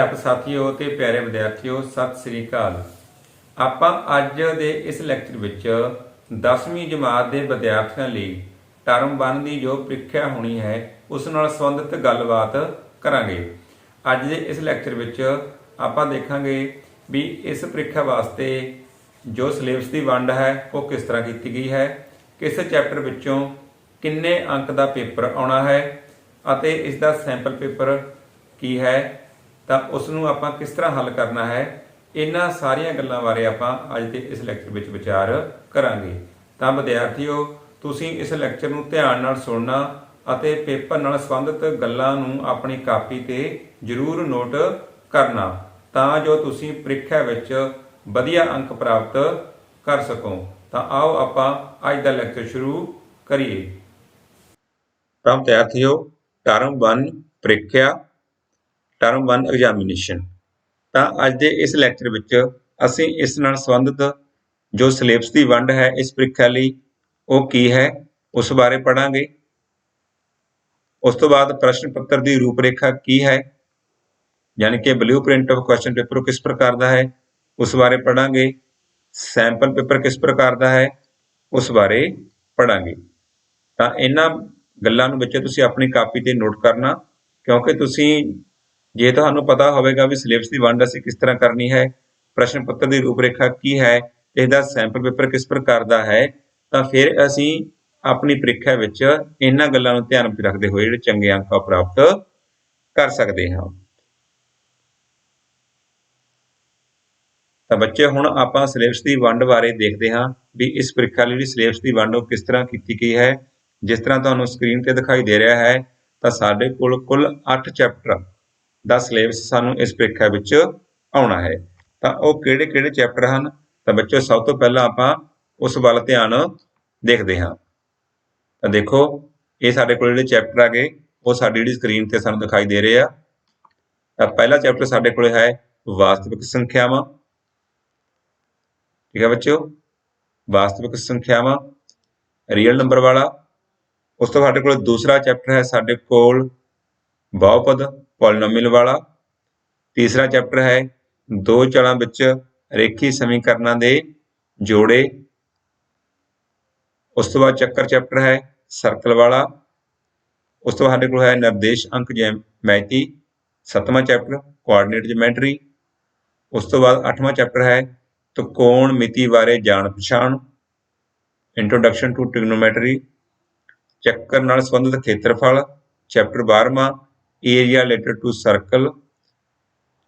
ਅਧਿਆਪਕ ਸਾਥੀਓ ਤੇ ਪਿਆਰੇ ਵਿਦਿਆਰਥੀਓ, ਸਤਿ ਸ੍ਰੀ ਅਕਾਲ। ਆਪਾਂ ਅੱਜ ਦੇ ਇਸ ਲੈਕਚਰ ਵਿੱਚ 10ਵੀਂ ਜਮਾਤ ਦੇ ਵਿਦਿਆਰਥੀਆਂ ਲਈ ਟਰਮ 1 ਦੀ ਜੋ ਪ੍ਰੀਖਿਆ ਹੋਣੀ ਹੈ ਉਸ ਨਾਲ ਸੰਬੰਧਿਤ ਗੱਲਬਾਤ ਕਰਾਂਗੇ। ਅੱਜ ਦੇ ਇਸ ਲੈਕਚਰ ਵਿੱਚ ਆਪਾਂ ਦੇਖਾਂਗੇ ਵੀ ਇਸ ਪ੍ਰੀਖਿਆ ਵਾਸਤੇ ਜੋ ਸਿਲੇਬਸ ਦੀ ਵੰਡ ਹੈ ਉਹ ਕਿਸ ਤਰ੍ਹਾਂ ਕੀਤੀ ਗਈ ਹੈ, ਕਿਸ ਚੈਪਟਰ ਵਿੱਚੋਂ ਕਿੰਨੇ ਅੰਕ ਦਾ ਪੇਪਰ ਆਉਣਾ ਹੈ ਅਤੇ ਇਸ ਦਾ ਸੈਂਪਲ ਪੇਪਰ ਕੀ ਹੈ ਤਾਂ ਉਸ ਨੂੰ ਆਪਾਂ ਕਿਸ ਤਰ੍ਹਾਂ ਹੱਲ ਕਰਨਾ ਹੈ। ਇਹਨਾਂ ਸਾਰੀਆਂ ਗੱਲਾਂ ਬਾਰੇ ਆਪਾਂ ਅੱਜ ਦੇ ਇਸ ਲੈਕਚਰ ਵਿੱਚ ਵਿਚਾਰ ਕਰਾਂਗੇ। ਤਾਂ ਵਿਦਿਆਰਥੀਓ, ਤੁਸੀਂ ਇਸ ਲੈਕਚਰ ਨੂੰ ਧਿਆਨ ਨਾਲ ਸੁਣਨਾ ਅਤੇ ਪੇਪਰ ਨਾਲ ਸੰਬੰਧਿਤ ਗੱਲਾਂ ਨੂੰ ਆਪਣੀ ਕਾਪੀ ਤੇ ਜ਼ਰੂਰ ਨੋਟ ਕਰਨਾ ਤਾਂ ਜੋ ਤੁਸੀਂ ਪ੍ਰੀਖਿਆ ਵਿੱਚ ਵਧੀਆ ਅੰਕ ਪ੍ਰਾਪਤ ਕਰ ਸਕੋ। ਤਾਂ ਆਓ ਆਪਾਂ ਅੱਜ ਦਾ ਲੈਕਚਰ ਸ਼ੁਰੂ ਕਰੀਏ। ਤਾਂ ਵਿਦਿਆਰਥੀਓ, ਟਰਮ 1 ਪ੍ਰੀਖਿਆ, ਟਰਮ 1 ਐਗਜ਼ਾਮੀਨੇਸ਼ਨ। ਤਾਂ ਅੱਜ ਦੇ ਇਸ ਲੈਕਚਰ ਵਿੱਚ ਅਸੀਂ ਇਸ ਨਾਲ ਸੰਬੰਧਿਤ ਜੋ ਸਿਲੇਬਸ ਦੀ ਵੰਡ ਹੈ ਇਸ ਪ੍ਰੀਖਿਆ ਲਈ ਉਹ ਕੀ ਹੈ ਉਸ ਬਾਰੇ ਪੜਾਂਗੇ। ਉਸ ਤੋਂ ਬਾਅਦ ਪ੍ਰਸ਼ਨ ਪੱਤਰ ਦੀ ਰੂਪਰੇਖਾ ਕੀ ਹੈ, ਯਾਨੀ ਕਿ ਬਲੂਪ੍ਰਿੰਟ ਆਫ ਕੁਐਸਚਨ ਪੇਪਰ ਕਿਸ ਪ੍ਰਕਾਰ ਦਾ ਹੈ ਉਸ ਬਾਰੇ ਪੜਾਂਗੇ। ਸੈਂਪਲ ਪੇਪਰ ਕਿਸ ਪ੍ਰਕਾਰ ਦਾ ਹੈ ਉਸ ਬਾਰੇ ਪੜਾਂਗੇ। ਤਾਂ ਇਹਨਾਂ ਗੱਲਾਂ ਨੂੰ ਬੱਚੇ ਤੁਸੀਂ ਆਪਣੀ ਕਾਪੀ ਤੇ ਨੋਟ ਕਰਨਾ, ਕਿਉਂਕਿ ਤੁਸੀਂ ਜੇ ਤੁਹਾਨੂੰ ਪਤਾ ਹੋਵੇਗਾ ਵੀ ਸਿਲੇਬਸ ਦੀ ਵੰਡ ਅਸੀਂ ਕਿਸ ਤਰ੍ਹਾਂ ਕਰਨੀ ਹੈ, ਪ੍ਰਸ਼ਨ ਪੱਤਰ ਦੀ ਰੂਪਰੇਖਾ ਕੀ ਹੈ, ਇਹਦਾ ਸੈਂਪਲ ਪੇਪਰ ਕਿਸ ਪ੍ਰਕਾਰ ਦਾ ਹੈ, ਤਾਂ ਫਿਰ ਅਸੀਂ ਆਪਣੀ ਪ੍ਰੀਖਿਆ ਵਿੱਚ ਇਹਨਾਂ ਗੱਲਾਂ ਨੂੰ ਧਿਆਨ ਵਿੱਚ ਰੱਖਦੇ ਹੋਏ ਜਿਹੜੇ ਚੰਗੇ ਅੰਕ ਪ੍ਰਾਪਤ ਕਰ ਸਕਦੇ ਹਾਂ। ਤਾਂ ਬੱਚੇ, ਹੁਣ ਆਪਾਂ ਸਿਲੇਬਸ ਦੀ ਵੰਡ ਬਾਰੇ ਦੇਖਦੇ ਹਾਂ ਵੀ ਇਸ ਪ੍ਰੀਖਿਆ ਲਈ ਜਿਹੜੀ ਸਿਲੇਬਸ ਦੀ ਵੰਡ ਉਹ ਕਿਸ ਤਰ੍ਹਾਂ ਕੀਤੀ ਗਈ ਹੈ। ਜਿਸ ਤਰ੍ਹਾਂ ਤੁਹਾਨੂੰ ਸਕਰੀਨ ਤੇ ਦਿਖਾਈ ਦੇ ਰਿਹਾ ਹੈ ਤਾਂ ਸਾਡੇ ਕੋਲ ਕੁੱਲ 8 ਚੈਪਟਰ ਦਾ ਸਿਲੇਬਸ ਸਾਨੂੰ ਇਸ ਪ੍ਰੀਖਿਆ ਵਿੱਚ ਆਉਣਾ ਹੈ। ਤਾਂ ਉਹ ਕਿਹੜੇ ਕਿਹੜੇ ਚੈਪਟਰ ਹਨ ਤਾਂ ਬੱਚੋ, ਸਭ ਤੋਂ ਪਹਿਲਾਂ ਆਪਾਂ ਉਸ ਵੱਲ ਧਿਆਨ ਦੇਖਦੇ ਹਾਂ। ਤਾਂ ਦੇਖੋ, ਇਹ ਸਾਡੇ ਕੋਲ ਜਿਹੜੇ ਚੈਪਟਰ ਆ ਗਏ ਉਹ ਸਾਡੀ ਜਿਹੜੀ ਸਕਰੀਨ ਤੇ ਸਾਨੂੰ ਦਿਖਾਈ ਦੇ ਰਹੇ ਆ। ਤਾਂ ਪਹਿਲਾ ਚੈਪਟਰ ਸਾਡੇ ਕੋਲ ਹੈ ਵਾਸਤਵਿਕ ਸੰਖਿਆਵਾਂ। ਠੀਕ ਹੈ ਬੱਚਿਓ, ਵਾਸਤਵਿਕ ਸੰਖਿਆਵਾਂ, ਰੀਅਲ ਨੰਬਰ ਵਾਲਾ। ਉਸ ਤੋਂ ਸਾਡੇ ਕੋਲ ਦੂਸਰਾ ਚੈਪਟਰ ਹੈ ਸਾਡੇ ਕੋਲ ਬਹੁਪਦ ਪੋਲੀਨੋਮੀਅਲ ਵਾਲਾ। ਤੀਸਰਾ ਚੈਪਟਰ ਹੈ ਦੋ ਚਲਾਂ ਵਿੱਚ ਰੇਖੀ ਸਮੀਕਰਨਾਂ ਦੇ ਜੋੜੇ। ਉਸ ਤੋਂ ਬਾਅਦ ਚੱਕਰ ਚੈਪਟਰ ਹੈ ਸਰਕਲ ਵਾਲਾ। ਉਸ ਤੋਂ ਸਾਡੇ ਕੋਲ ਹੈ ਨਿਰਦੇਸ਼ ਅੰਕ ਜੈਮੈਤੀ। 7ਵਾਂ ਚੈਪਟਰ ਕੋਆਰਡੀਨੇਟ ਜਿਓਮੈਟਰੀ। ਉਸ ਤੋਂ ਬਾਅਦ 8ਵਾਂ ਚੈਪਟਰ ਹੈ ਤ੍ਰਿਕੋਣ ਮਿਤੀ ਬਾਰੇ ਜਾਣ ਪਛਾਣ, ਇੰਟਰੋਡਕਸ਼ਨ ਟੂ ਟ੍ਰਿਗਨੋਮੈਟਰੀ। ਚੱਕਰ ਨਾਲ ਸੰਬੰਧਿਤ ਖੇਤਰਫਲ, ਚੈਪਟਰ 12ਵਾਂ area related to circle.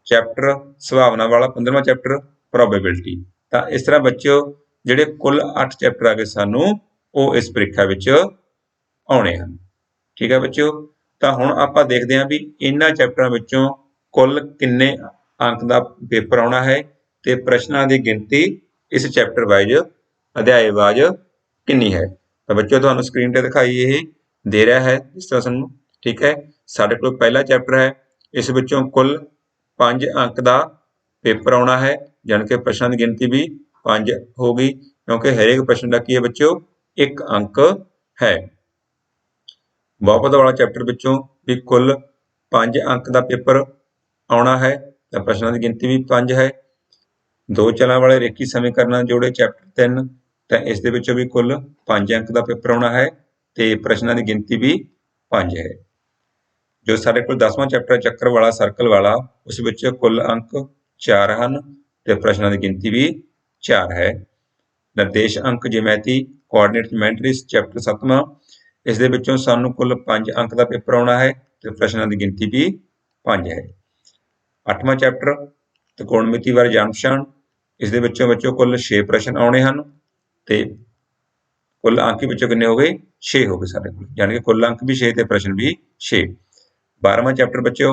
Chapter ਸੰਭਾਵਨਾ ਵਾਲਾ 15ਵਾਂ ਚੈਪਟਰ ਪ੍ਰੋਬੇਬਿਲਿਟੀ। ਤਾਂ ਇਸ ਤਰ੍ਹਾਂ ਬੱਚਿਓ ਜਿਹੜੇ ਕੁੱਲ 8 ਚੈਪਟਰ ਆ ਗਏ ਸਾਨੂੰ ਉਹ ਇਸ ਪ੍ਰੀਖਿਆ ਵਿੱਚ ਆਉਣੇ ਹਨ। ਠੀਕ ਹੈ ਬੱਚਿਓ, ਤਾਂ ਹੁਣ ਆਪਾਂ ਦੇਖਦੇ ਹਾਂ ਵੀ ਇਹਨਾਂ ਚੈਪਟਰਾਂ ਵਿੱਚੋਂ ਕੁੱਲ ਕਿੰਨੇ ਅੰਕ ਦਾ ਪੇਪਰ ਆਉਣਾ ਹੈ ਤੇ ਪ੍ਰਸ਼ਨਾਂ ਦੀ ਗਿਣਤੀ ਇਸ ਚੈਪਟਰ ਵਾਈਜ਼ ਅਧਿਆਇ ਵਾਈਜ਼ ਕਿੰਨੀ ਹੈ। ਤਾਂ ਬੱਚਿਓ, ਤੁਹਾਨੂੰ ਸਕਰੀਨ ਤੇ ਦਿਖਾਈ ਇਹ ਦੇ ਰਿਹਾ ਹੈ ਇਸ ਤਰ੍ਹਾਂ ਸਾਨੂੰ। ਠੀਕ ਹੈ, ਸਾਡੇ ਕੋਲ ਪਹਿਲਾ ਚੈਪਟਰ ਹੈ, ਇਸ ਵਿੱਚੋਂ ਕੁੱਲ 5 ਅੰਕ ਦਾ ਪੇਪਰ ਆਉਣਾ ਹੈ, ਜਾਣੀ ਕਿ ਪ੍ਰਸ਼ਨਾਂ ਦੀ ਗਿਣਤੀ ਵੀ 5 ਹੋ ਗਈ, ਕਿਉਂਕਿ ਹਰੇਕ ਪ੍ਰਸ਼ਨ ਦਾ ਕੀ ਹੈ ਬੱਚਿਓ 1 ਅੰਕ ਹੈ। ਬਹੁਪਦ ਵਾਲਾ ਚੈਪਟਰ ਵਿੱਚੋਂ ਵੀ ਕੁੱਲ 5 ਅੰਕ ਦਾ ਪੇਪਰ ਆਉਣਾ ਹੈ ਤਾਂ ਪ੍ਰਸ਼ਨਾਂ ਦੀ ਗਿਣਤੀ ਵੀ 5 ਹੈ। ਦੋ ਚਲਾਂ ਵਾਲੇ ਰੇਖੀ ਸਮੀਕਰਨਾਂ ਜੋੜੇ ਚੈਪਟਰ 3, ਤਾਂ ਇਸ ਦੇ ਵਿੱਚੋਂ ਵੀ ਕੁੱਲ 5 ਅੰਕ ਦਾ ਪੇਪਰ ਆਉਣਾ ਹੈ ਤੇ ਪ੍ਰਸ਼ਨਾਂ ਦੀ ਗਿਣਤੀ ਵੀ 5 ਹੈ। ਜੋ ਸਾਡੇ ਕੋਲ 10ਵਾਂ ਚੈਪਟਰ ਚੱਕਰ ਵਾਲਾ ਸਰਕਲ ਵਾਲਾ, ਉਸ ਵਿੱਚ ਕੁੱਲ ਅੰਕ 4 ਹਨ ਤੇ ਪ੍ਰਸ਼ਨਾਂ ਦੀ ਗਿਣਤੀ ਵੀ 4 ਹੈ। ਨਿਰਦੇਸ਼ ਅੰਕ ਜਿਓਮੈਤੀ ਕੋਆਰਡੀਨੇਟ ਜਿਓਮੈਟਰੀ ਚੈਪਟਰ 7ਵਾਂ, ਇਸ ਦੇ ਵਿੱਚੋਂ ਸਾਨੂੰ ਕੁੱਲ 5 ਅੰਕ ਦਾ ਪੇਪਰ ਆਉਣਾ ਹੈ ਤੇ ਪ੍ਰਸ਼ਨਾਂ ਦੀ ਗਿਣਤੀ ਵੀ 5 ਹੈ। 8ਵਾਂ ਚੈਪਟਰ ਤ੍ਰਿਕੋਣਮਿਤੀ ਬਾਰੇ ਜਾਣ ਪਛਾਣ, ਇਸ ਦੇ ਵਿੱਚੋਂ ਕੁੱਲ 6 ਪ੍ਰਸ਼ਨ ਆਉਣੇ ਹਨ ਤੇ ਕੁੱਲ ਅੰਕ ਵਿੱਚੋਂ ਕਿੰਨੇ ਹੋ ਗਏ 6 ਹੋ ਗਏ ਸਾਡੇ ਕੋਲ, ਯਾਨੀ ਕਿ ਕੁੱਲ ਅੰਕ ਵੀ 6 ਤੇ ਪ੍ਰਸ਼ਨ ਵੀ 6। 12ਵਾਂ ਚੈਪਟਰ ਬੱਚਿਓ,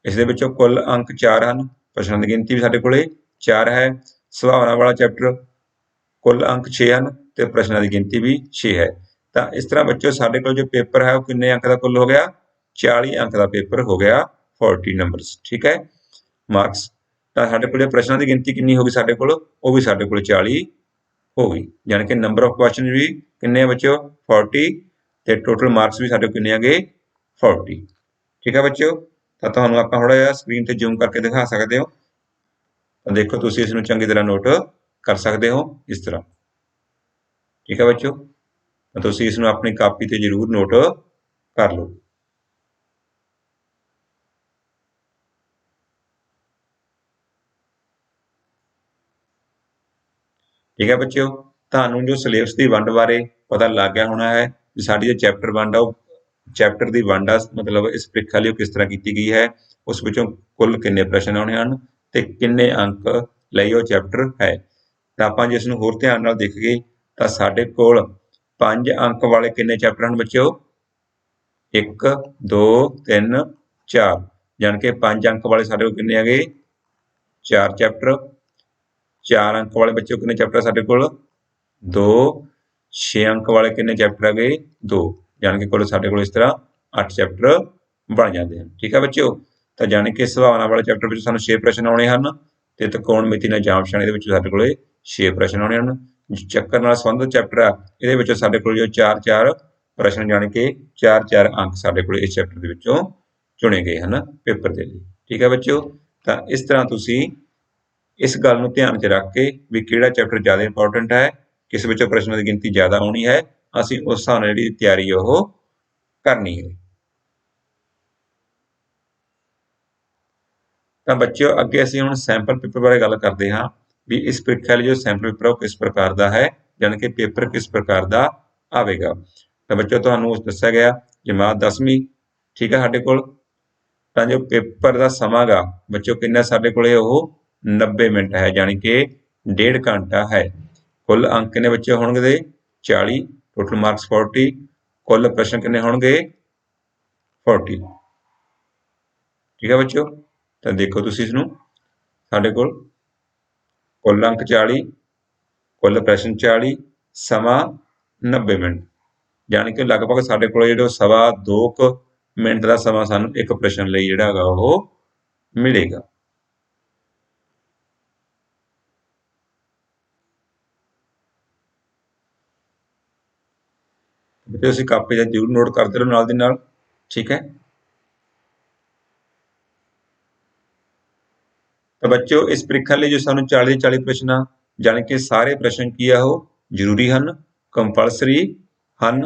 ਇਸ ਦੇ ਵਿੱਚੋਂ ਕੁੱਲ ਅੰਕ 4 ਹਨ, ਪ੍ਰਸ਼ਨਾਂ ਦੀ ਗਿਣਤੀ ਵੀ ਸਾਡੇ ਕੋਲੇ 4 ਹੈ। ਸੰਭਾਵਨਾ ਵਾਲਾ ਚੈਪਟਰ ਕੁੱਲ ਅੰਕ 6 ਹਨ ਤੇ ਪ੍ਰਸ਼ਨਾਂ ਦੀ ਗਿਣਤੀ ਵੀ 6 ਹੈ। ਤਾਂ ਇਸ ਤਰ੍ਹਾਂ ਬੱਚਿਓ ਸਾਡੇ ਕੋਲ ਜੋ ਪੇਪਰ ਹੈ ਉਹ ਕਿੰਨੇ ਅੰਕ ਦਾ ਕੁੱਲ ਹੋ ਗਿਆ 40 ਅੰਕ ਦਾ ਪੇਪਰ ਹੋ ਗਿਆ, 40 ਨੰਬਰਸ। ਠੀਕ ਹੈ, ਮਾਰਕਸ। ਤਾਂ ਸਾਡੇ ਕੋਲ ਪ੍ਰਸ਼ਨਾਂ ਦੀ ਗਿਣਤੀ ਕਿੰਨੀ ਹੋ ਗਈ ਸਾਡੇ ਕੋਲ, ਉਹ ਵੀ ਸਾਡੇ ਕੋਲ 40 ਹੋ ਗਈ, ਯਾਨੀ ਕਿ ਨੰਬਰ ਆਫ ਕੁਐਸਚਨ ਵੀ ਕਿੰਨੇ ਆ ਬੱਚਿਓ 40 ਤੇ ਟੋਟਲ ਮਾਰਕਸ ਵੀ ਸਾਡੇ ਕਿੰਨੇ ਆ ਗਏ 40। ਠੀਕ ਹੈ ਬੱਚਿਓ, ਤਾਂ ਤੁਹਾਨੂੰ ਆਪਾਂ ਥੋੜਾ ਜਿਹਾ ਸਕਰੀਨ ਤੇ ਜ਼ੂਮ ਕਰਕੇ ਦਿਖਾ ਸਕਦੇ ਹੋ। ਤਾਂ ਦੇਖੋ ਤੁਸੀਂ ਇਸ ਨੂੰ ਚੰਗੀ ਤਰ੍ਹਾਂ ਨੋਟ ਕਰ ਸਕਦੇ ਹੋ ਇਸ ਤਰ੍ਹਾਂ। ਠੀਕ ਹੈ ਬੱਚਿਓ, ਤਾਂ ਤੁਸੀਂ ਇਸ ਨੂੰ ਆਪਣੀ ਕਾਪੀ ਤੇ ਜ਼ਰੂਰ ਨੋਟ ਕਰ ਲਓ। ਠੀਕ ਹੈ ਬੱਚਿਓ, ਤੁਹਾਨੂੰ ਜੋ ਸਿਲੇਬਸ ਦੀ ਵੰਡ ਬਾਰੇ ਪਤਾ ਲੱਗ ਗਿਆ ਹੋਣਾ ਹੈ ਵੀ ਸਾਡੀ ਜੋ ਚੈਪਟਰ ਵੰਡ ਆ ਉਹ ਚੈਪਟਰ ਦੀ ਵੰਡ ਆ, ਮਤਲਬ ਇਸ ਪ੍ਰੀਖਿਆ ਲਈ ਕਿਸ ਤਰ੍ਹਾਂ ਕੀਤੀ ਗਈ ਹੈ, ਉਸ ਵਿੱਚੋਂ ਕੁੱਲ ਕਿੰਨੇ ਪ੍ਰਸ਼ਨ ਆਉਣੇ ਹਨ ਤੇ ਕਿੰਨੇ ਅੰਕ ਲਈ ਉਹ ਚੈਪਟਰ ਹੈ। ਤਾਂ ਆਪਾਂ ਜੇ ਇਸ ਨੂੰ ਹੋਰ ਧਿਆਨ ਨਾਲ ਦੇਖੀਏ ਤਾਂ ਸਾਡੇ ਕੋਲ 5 ਅੰਕ ਵਾਲੇ ਕਿੰਨੇ ਚੈਪਟਰ ਹਨ ਬੱਚਿਓ? 1 2 3 4, ਜਾਣੀ ਕਿ 5 ਅੰਕ ਵਾਲੇ ਸਾਡੇ ਕੋਲ ਕਿੰਨੇ ਹੈਗੇ? 4 ਚੈਪਟਰ। 4 ਅੰਕ ਵਾਲੇ ਬੱਚਿਓ ਕਿੰਨੇ ਚੈਪਟਰ ਸਾਡੇ ਕੋਲ? 2। 6 ਅੰਕ ਵਾਲੇ ਕਿੰਨੇ ਚੈਪਟਰ ਹੈਗੇ? 2, ਜਾਣੀ ਕਿ ਕੁੱਲ ਸਾਡੇ ਕੋਲ ਇਸ ਤਰ੍ਹਾਂ 8 ਚੈਪਟਰ ਬਣ ਜਾਂਦੇ ਹਨ। ਠੀਕ ਹੈ ਬੱਚਿਓ, ਤਾਂ ਜਾਣੀ ਕਿ ਸੰਭਾਵਨਾ ਵਾਲੇ ਚੈਪਟਰ ਵਿੱਚ ਸਾਨੂੰ 6 ਪ੍ਰਸ਼ਨ ਆਉਣੇ ਹਨ ਤੇ ਤ੍ਰਿਕੋਣਮਿਤੀ ਨਾਲ ਜਾਮਸ਼ਾਨੀ ਦੇ ਵਿੱਚ ਸਾਡੇ ਕੋਲੇ 6 ਪ੍ਰਸ਼ਨ ਆਉਣੇ ਹਨ। ਚੱਕਰ ਨਾਲ ਸੰਬੰਧਿਤ ਚੈਪਟਰ ਆ, ਇਹਦੇ ਵਿੱਚ ਸਾਡੇ ਕੋਲ ਜੋ 4-4 ਪ੍ਰਸ਼ਨ, ਜਾਣੀ ਕਿ 4-4 ਅੰਕ ਸਾਡੇ ਕੋਲ ਇਸ ਚੈਪਟਰ ਦੇ ਵਿੱਚੋਂ ਚੁਣੇ ਗਏ ਹਨ ਪੇਪਰ ਦੇ ਲਈ। ਠੀਕ ਹੈ ਬੱਚਿਓ, ਤਾਂ ਇਸ ਤਰ੍ਹਾਂ ਤੁਸੀਂ ਇਸ ਗੱਲ ਨੂੰ ਧਿਆਨ 'ਚ ਰੱਖ ਕੇ ਵੀ ਕਿਹੜਾ ਚੈਪਟਰ ਜ਼ਿਆਦਾ ਇੰਪੋਰਟੈਂਟ ਹੈ, ਕਿਸ ਵਿੱਚੋਂ ਪ੍ਰਸ਼ਨਾਂ ਦੀ ਗਿਣਤੀ ਜ਼ਿਆਦਾ ਆਉਣੀ ਹੈ, ਅਸੀਂ ਉਸ ਹਿਸਾਬ ਨਾਲ ਜਿਹੜੀ ਤਿਆਰੀ ਉਹ ਕਰਨੀ ਹੈ। ਤਾਂ ਬੱਚਿਓ ਅੱਗੇ ਅਸੀਂ ਹੁਣ ਸੈਂਪਲ ਪੇਪਰ ਬਾਰੇ ਗੱਲ ਕਰਦੇ ਹਾਂ ਵੀ ਇਸ ਪ੍ਰੀਖਿਆ ਲਈ ਜੋ ਸੈਂਪਲ ਪੇਪਰ ਉਹ ਕਿਸ ਪ੍ਰਕਾਰ ਦਾ ਹੈ, ਜਾਣੀ ਕਿ ਪੇਪਰ ਕਿਸ ਪ੍ਰਕਾਰ ਦਾ ਆਵੇਗਾ। ਤਾਂ ਬੱਚਿਓ ਤੁਹਾਨੂੰ ਦੱਸਿਆ ਗਿਆ ਜਮਾਤ 10ਵੀਂ, ਠੀਕ ਹੈ ਸਾਡੇ ਕੋਲ, ਤਾਂ ਜੋ ਪੇਪਰ ਦਾ ਸਮਾਂ ਗਾ ਬੱਚਿਓ ਕਿੰਨਾ ਸਾਡੇ ਕੋਲੇ ਉਹ 90 ਮਿੰਟ ਹੈ, ਜਾਣੀ ਕਿ 1.5 ਘੰਟਾ ਹੈ। ਕੁੱਲ ਅੰਕ ਕਿੰਨੇ ਬੱਚੇ ਹੋਣਗੇ ਦੇ? 40, ਟੋਟਲ ਮਾਰਕਸ 40, ਕੁੱਲ ਪ੍ਰਸ਼ਨ ਕਿੰਨੇ ਹੋਣਗੇ? 40। ਠੀਕ ਹੈ ਬੱਚਿਓ, ਤਾਂ ਦੇਖੋ ਤੁਸੀਂ ਇਸ ਨੂੰ, ਸਾਡੇ ਕੋਲ ਕੁੱਲ ਅੰਕ 40, ਕੁੱਲ ਪ੍ਰਸ਼ਨ 40, ਸਮਾਂ 90 ਮਿੰਟ, ਜਾਣੀ ਕਿ ਲਗਭਗ ਸਾਡੇ ਕੋਲ ਜਿਹੜਾ 2.25 ਮਿੰਟ ਦਾ ਸਮਾਂ ਸਾਨੂੰ ਇੱਕ ਪ੍ਰਸ਼ਨ ਲਈ ਜਿਹੜਾ ਹੈਗਾ ਉਹ ਮਿਲੇਗਾ। ਤੁਸੀਂ ਕਾਪੀ 'ਤੇ ਜ਼ਰੂਰ ਨੋਟ ਕਰਦੇ ਰਹੋ ਨਾਲ ਦੀ ਨਾਲ। ਠੀਕ ਹੈ, ਤਾਂ ਬੱਚਿਓ ਇਸ ਪ੍ਰੀਖਿਆ ਲਈ ਜੋ ਸਾਨੂੰ 40 ਦੇ 40 ਪ੍ਰਸ਼ਨ ਆ, ਜਾਣੀ ਕਿ ਸਾਰੇ ਪ੍ਰਸ਼ਨ ਕੀ ਆ ਉਹ ਜ਼ਰੂਰੀ ਹਨ, ਕੰਪਲਸਰੀ ਹਨ।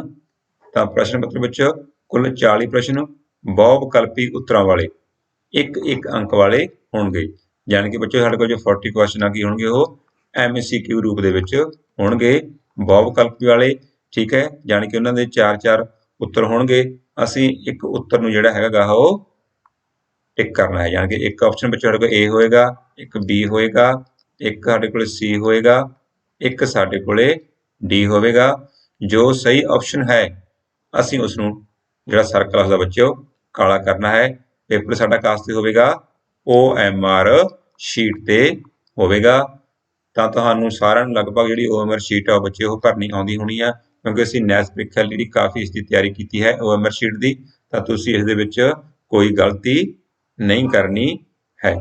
ਤਾਂ ਪ੍ਰਸ਼ਨ ਪੱਤਰ ਵਿੱਚ ਕੁੱਲ 40 ਪ੍ਰਸ਼ਨ ਬਹੁ ਵਿਕਲਪੀ ਉੱਤਰਾਂ ਵਾਲੇ 1-1 ਅੰਕ ਵਾਲੇ ਹੋਣਗੇ, ਜਾਣੀ ਕਿ ਬੱਚਿਓ ਸਾਡੇ ਕੋਲ ਜੋ 40 ਕੁਐਸਚਨ ਆ ਕੀ ਹੋਣਗੇ ਉਹ MCQ ਰੂਪ ਦੇ ਵਿੱਚ ਹੋਣਗੇ, ਬਹੁ ਵਿਕਲਪੀ ਵਾਲੇ। ਠੀਕ ਹੈ, ਜਾਣੀ ਕਿ ਉਹਨਾਂ ਦੇ 4-4 ਉੱਤਰ ਹੋਣਗੇ, ਅਸੀਂ ਇੱਕ ਉੱਤਰ ਨੂੰ ਜਿਹੜਾ ਹੈਗਾ ਉਹ ਟਿਕ ਕਰਨਾ ਹੈ, ਜਾਣੀ ਕਿ ਇੱਕ ਆਪਸ਼ਨ ਵਿੱਚ ਸਾਡੇ ਕੋਲ A ਹੋਏਗਾ, ਇੱਕ B ਹੋਏਗਾ, ਇੱਕ ਸਾਡੇ ਕੋਲ C ਹੋਏਗਾ, ਇੱਕ ਸਾਡੇ ਕੋਲੇ D ਹੋਵੇਗਾ। ਜੋ ਸਹੀ ਆਪਸ਼ਨ ਹੈ ਅਸੀਂ ਉਸ ਨੂੰ ਜਿਹੜਾ ਸਰਕਲ ਹੁੰਦਾ ਬੱਚਿਓ ਕਾਲਾ ਕਰਨਾ ਹੈ। ਪੇਪਰ ਸਾਡਾ ਕਾਸ ਤੇ ਹੋਵੇਗਾ? OMR ਸ਼ੀਟ ਤੇ ਹੋਵੇਗਾ। ਤਾਂ ਤੁਹਾਨੂੰ ਸਾਰਿਆਂ ਨੂੰ ਲਗਭਗ ਜਿਹੜੀ OMR ਸ਼ੀਟ ਆ ਬੱਚੇ ਉਹ ਭਰਨੀ ਆਉਂਦੀ ਹੋਣੀ ਆ, ਕਿਉਂਕਿ ਅਸੀਂ ਨੈਸ ਪ੍ਰੀਖਿਆ ਲਈ ਕਾਫੀ ਇਸ ਦੀ ਤਿਆਰੀ ਕੀਤੀ ਹੈ OMR ਸ਼ੀਟ ਦੀ, ਤਾਂ ਤੁਸੀਂ ਇਸ ਦੇ ਵਿੱਚ ਕੋਈ ਗਲਤੀ ਨਹੀਂ ਕਰਨੀ ਹੈ।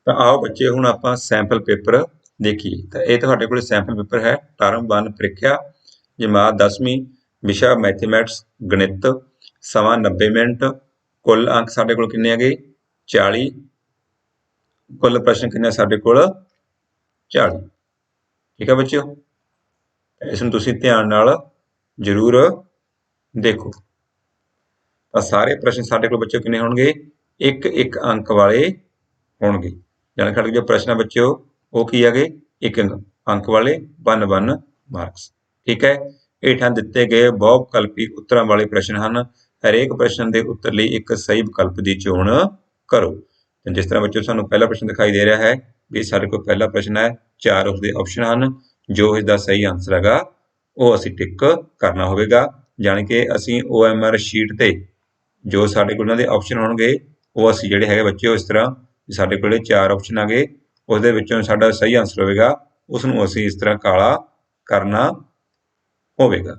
ਤਾਂ ਆਓ ਬੱਚੇ ਹੁਣ ਆਪਾਂ ਸੈਂਪਲ ਪੇਪਰ ਦੇਖੀਏ। ਤਾਂ ਇਹ ਤੁਹਾਡੇ ਕੋਲ ਸੈਂਪਲ ਪੇਪਰ ਹੈ, ਟਰਮ 1 ਪ੍ਰੀਖਿਆ, ਜਮਾਤ 10ਵੀਂ, ਵਿਸ਼ਾ ਮੈਥਮੈਟਿਕਸ ਗਣਿਤ, ਸਮਾਂ 90 ਮਿੰਟ, ਕੁੱਲ ਅੰਕ ਸਾਡੇ ਕੋਲ ਕਿੰਨੇ ਹੈਗੇ? 40, ਕੁੱਲ ਪ੍ਰਸ਼ਨ ਕਿੰਨੇ ਸਾਡੇ ਕੋਲ? 40। ਠੀਕ ਹੈ ਬੱਚਿਓ, ਇਸ ਨੂੰ ਤੁਸੀਂ ਧਿਆਨ ਨਾਲ ਜ਼ਰੂਰ ਦੇਖੋ। ਤਾਂ ਸਾਰੇ ਪ੍ਰਸ਼ਨ ਸਾਡੇ ਕੋਲ ਬੱਚਿਓ ਕਿੰਨੇ ਹੋਣਗੇ? 1-1 ਅੰਕ ਵਾਲੇ ਹੋਣਗੇ, ਜਾਣੀ ਕਿ ਜੋ ਪ੍ਰਸ਼ਨ ਆ ਬੱਚਿਓ ਉਹ ਕੀ ਹੈਗੇ? 1 ਅੰਕ ਵਾਲੇ, 1 ਮਾਰਕਸ। ਠੀਕ ਹੈ, ਹੇਠਾਂ ਦਿੱਤੇ ਗਏ ਬਹੁ ਵਿਕਲਪੀ ਉੱਤਰਾਂ ਵਾਲੇ ਪ੍ਰਸ਼ਨ ਹਨ, ਹਰੇਕ ਪ੍ਰਸ਼ਨ ਦੇ ਉੱਤਰ ਲਈ ਇੱਕ ਸਹੀ ਵਿਕਲਪ ਦੀ ਚੋਣ ਕਰੋ। ਜਿਸ ਤਰ੍ਹਾਂ ਬੱਚਿਓ ਸਾਨੂੰ ਪਹਿਲਾ ਪ੍ਰਸ਼ਨ ਦਿਖਾਈ ਦੇ ਰਿਹਾ ਹੈ ਵੀ ਸਾਡੇ ਕੋਲ ਪਹਿਲਾ ਪ੍ਰਸ਼ਨ ਹੈ, 4 ਉਸਦੇ ਆਪਸ਼ਨ ਹਨ, ਜੋ ਇਸਦਾ ਸਹੀ ਆਨਸਰ ਹੈਗਾ ਉਹ ਅਸੀਂ ਟਿਕ ਕਰਨਾ ਹੋਵੇਗਾ, ਜਾਣੀ ਕਿ ਅਸੀਂ OMR ਸ਼ੀਟ ਤੇ ਜੋ ਸਾਡੇ ਕੋਲ ਉਹਨਾਂ ਦੇ ਆਪਸ਼ਨ ਹੋਣਗੇ ਉਹ ਅਸੀਂ ਜਿਹੜੇ ਹੈਗੇ ਬੱਚੇ ਇਸ ਤਰ੍ਹਾਂ, ਸਾਡੇ ਕੋਲੇ 4 ਆਪਸ਼ਨ ਆ ਗਏ, ਉਸਦੇ ਵਿੱਚੋਂ ਸਾਡਾ ਸਹੀ ਆਨਸਰ ਹੋਵੇਗਾ ਉਸ ਨੂੰ ਅਸੀਂ ਇਸ ਤਰ੍ਹਾਂ ਕਾਲਾ ਕਰਨਾ ਹੋਵੇਗਾ।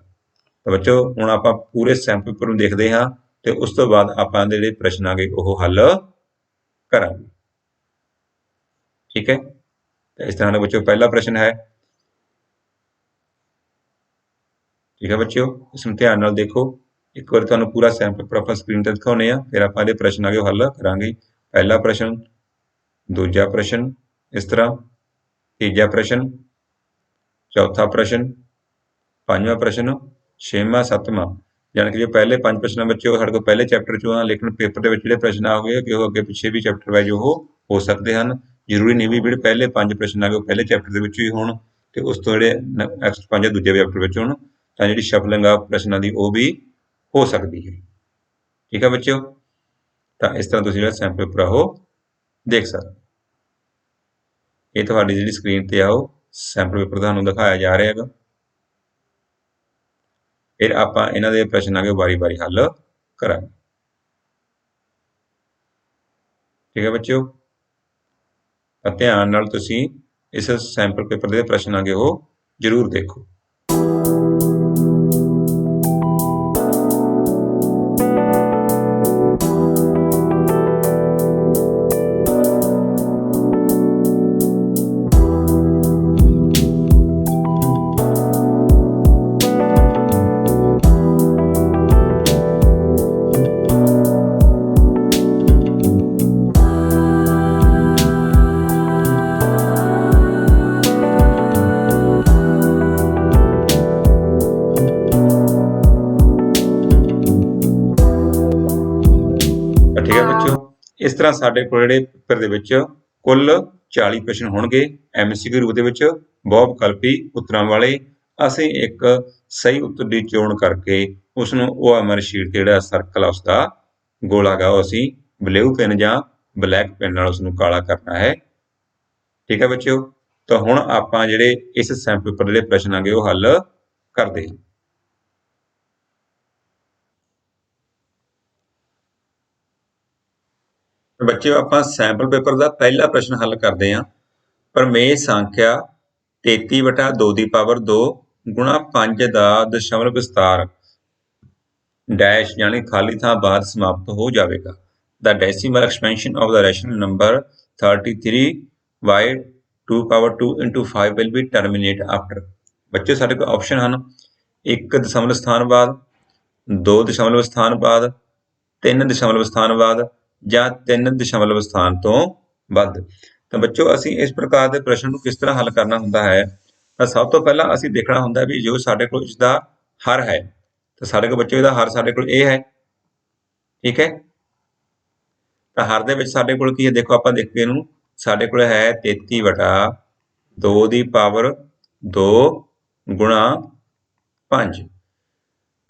ਤਾਂ ਬੱਚਿਓ ਹੁਣ ਆਪਾਂ ਪੂਰੇ ਸੈਂਪਲ ਪੇਪਰ ਨੂੰ ਦੇਖਦੇ ਹਾਂ ਤੇ ਉਸ ਤੋਂ ਬਾਅਦ ਆਪਾਂ ਦੇ ਜਿਹੜੇ ਪ੍ਰਸ਼ਨ ਆ ਗਏ ਉਹ ਹੱਲ ਕਰਾਂਗੇ। ਠੀਕ ਹੈ, ਤਾਂ ਇਸ ਤਰ੍ਹਾਂ ਦਾ ਬੱਚਿਓ ਪਹਿਲਾ ਪ੍ਰਸ਼ਨ ਹੈ, ठीक है बच्चों, इसमें ध्यान नाल देखो। एक बार तुहानूं पूरा सैंपल पेपर आपां स्क्रीन ते दिखाउने आ, फिर आपां इहदे प्रश्न आगे हल करांगे। पहला प्रश्न, दूजा प्रश्न इस तरह, तीजा प्रश्न, चौथा प्रश्न, पंजवां प्रश्न, छेवां, सत्तवां। यानी कि जो पहले 5 प्रश्न बच्चे साडे कोल पहले चैप्टर चों आ, लेकिन पेपर दे विच जिहड़े प्रश्न आ गए कि अगे पिछे भी चैप्टर वाइज हो सकते हैं। जरूरी नहीं भी जिहड़े पहले 5 प्रश्न आ गए पहले चैप्टर दे विच ही होण ते उस तो जिहड़े नैक्सट 5 दूजे चैप्टर विच होण, तां जिहड़ी शफलिंग आ प्रश्नां दी वो भी हो सकती है। ठीक है बच्चों, तां इस तरह तुसीं जिहड़ा सैंपल पेपर आ देख सकते। ये तुहाडी जिहड़ी स्क्रीन ते आ सैंपल पेपर तुहानूं दिखाया जा रहा हैगा। फिर आपां इन्हां दे प्रश्न आगे वारी-वारी हल करांगे। ठीक है बच्चों, तां ध्यान नाल तुसीं इस सैंपल पेपर दे प्रश्न आगे जरूर देखो। ठीक है बच्चों, इस तरह साडे कोल जिहड़े पेपर दे विच कुल 40 प्रश्न होणगे MCQ रूप दे विच बहु विकल्पी उत्तरां वाले। ਅਸੀਂ ਇੱਕ ਸਹੀ ਉੱਤਰ ਦੀ ਚੋਣ ਕਰਕੇ ਉਸਨੂੰ OMR ਸ਼ੀਟ ਤੇ ਜਿਹੜਾ ਸਰਕਲ ਆ ਉਸਦਾ ਗੋਲਾ ਗਾ ਉਹ ਅਸੀਂ ਬਲੂ ਪੈਨ ਜਾਂ ਬਲੈਕ ਪੈਨ ਨਾਲ ਉਸਨੂੰ ਕਾਲਾ ਕਰਨਾ ਹੈ। ਠੀਕ ਹੈ ਬੱਚਿਓ, ਤਾਂ ਹੁਣ ਆਪਾਂ ਜਿਹੜੇ ਇਸ ਸੈਂਪਲ ਪੇਪਰ ਦੇ ਪ੍ਰਸ਼ਨ ਆਗੇ ਉਹ ਹੱਲ ਕਰਦੇ ਹਾਂ। ਬੱਚਿਓ ਆਪਾਂ ਸੈਂਪਲ ਪੇਪਰ ਦਾ ਪਹਿਲਾ ਪ੍ਰਸ਼ਨ ਹੱਲ ਕਰਦੇ ਹਾਂ। ਪ੍ਰਮੇय ਸੰਖਿਆ 33/2 ਦੀ ਪਾਵਰ 2 ਗੁਣਾ 5 ਦਾ ਦਸ਼ਮਲਵ ਵਿਸਤਾਰ ਡੈਸ਼ यानी खाली थां बाद समाप्त हो जाएगा। The decimal expansion of the rational number 33 by 2 power 2 into 5 will be terminate after। बच्चों साडे कोल ऑप्शन हैं 1 दशमलव स्थान बाद, 2 दशमलव स्थान बाद, 3 दशमलव स्थान बाद ਜਾਂ 3 ਦਸ਼ਮਲਵ ਸਥਾਨ ਤੋਂ ਵੱਧ। ਤਾਂ ਬੱਚੋ ਅਸੀਂ ਇਸ ਪ੍ਰਕਾਰ ਦੇ ਪ੍ਰਸ਼ਨ ਨੂੰ ਕਿਸ ਤਰ੍ਹਾਂ ਹੱਲ ਕਰਨਾ ਹੁੰਦਾ ਹੈ, ਤਾਂ ਸਭ ਤੋਂ ਪਹਿਲਾਂ ਅਸੀਂ ਦੇਖਣਾ ਹੁੰਦਾ ਵੀ ਜੋ ਸਾਡੇ ਕੋਲ ਇਸ ਦਾ ਹਰ ਹੈ, ਤਾਂ ਸਾਡੇ ਕੋਲ ਬੱਚੋ ਇਹਦਾ ਹਰ ਸਾਡੇ ਕੋਲ ਇਹ ਹੈ। ਠੀਕ ਹੈ, ਤਾਂ ਹਰ ਦੇ ਵਿੱਚ ਸਾਡੇ ਕੋਲ ਕੀ ਹੈ, ਦੇਖੋ ਆਪਾਂ ਦੇਖਦੇ ਇਹਨੂੰ, ਸਾਡੇ ਕੋਲ ਹੈ 33/2 ਦੀ ਪਾਵਰ 2 ਗੁਣਾ 5।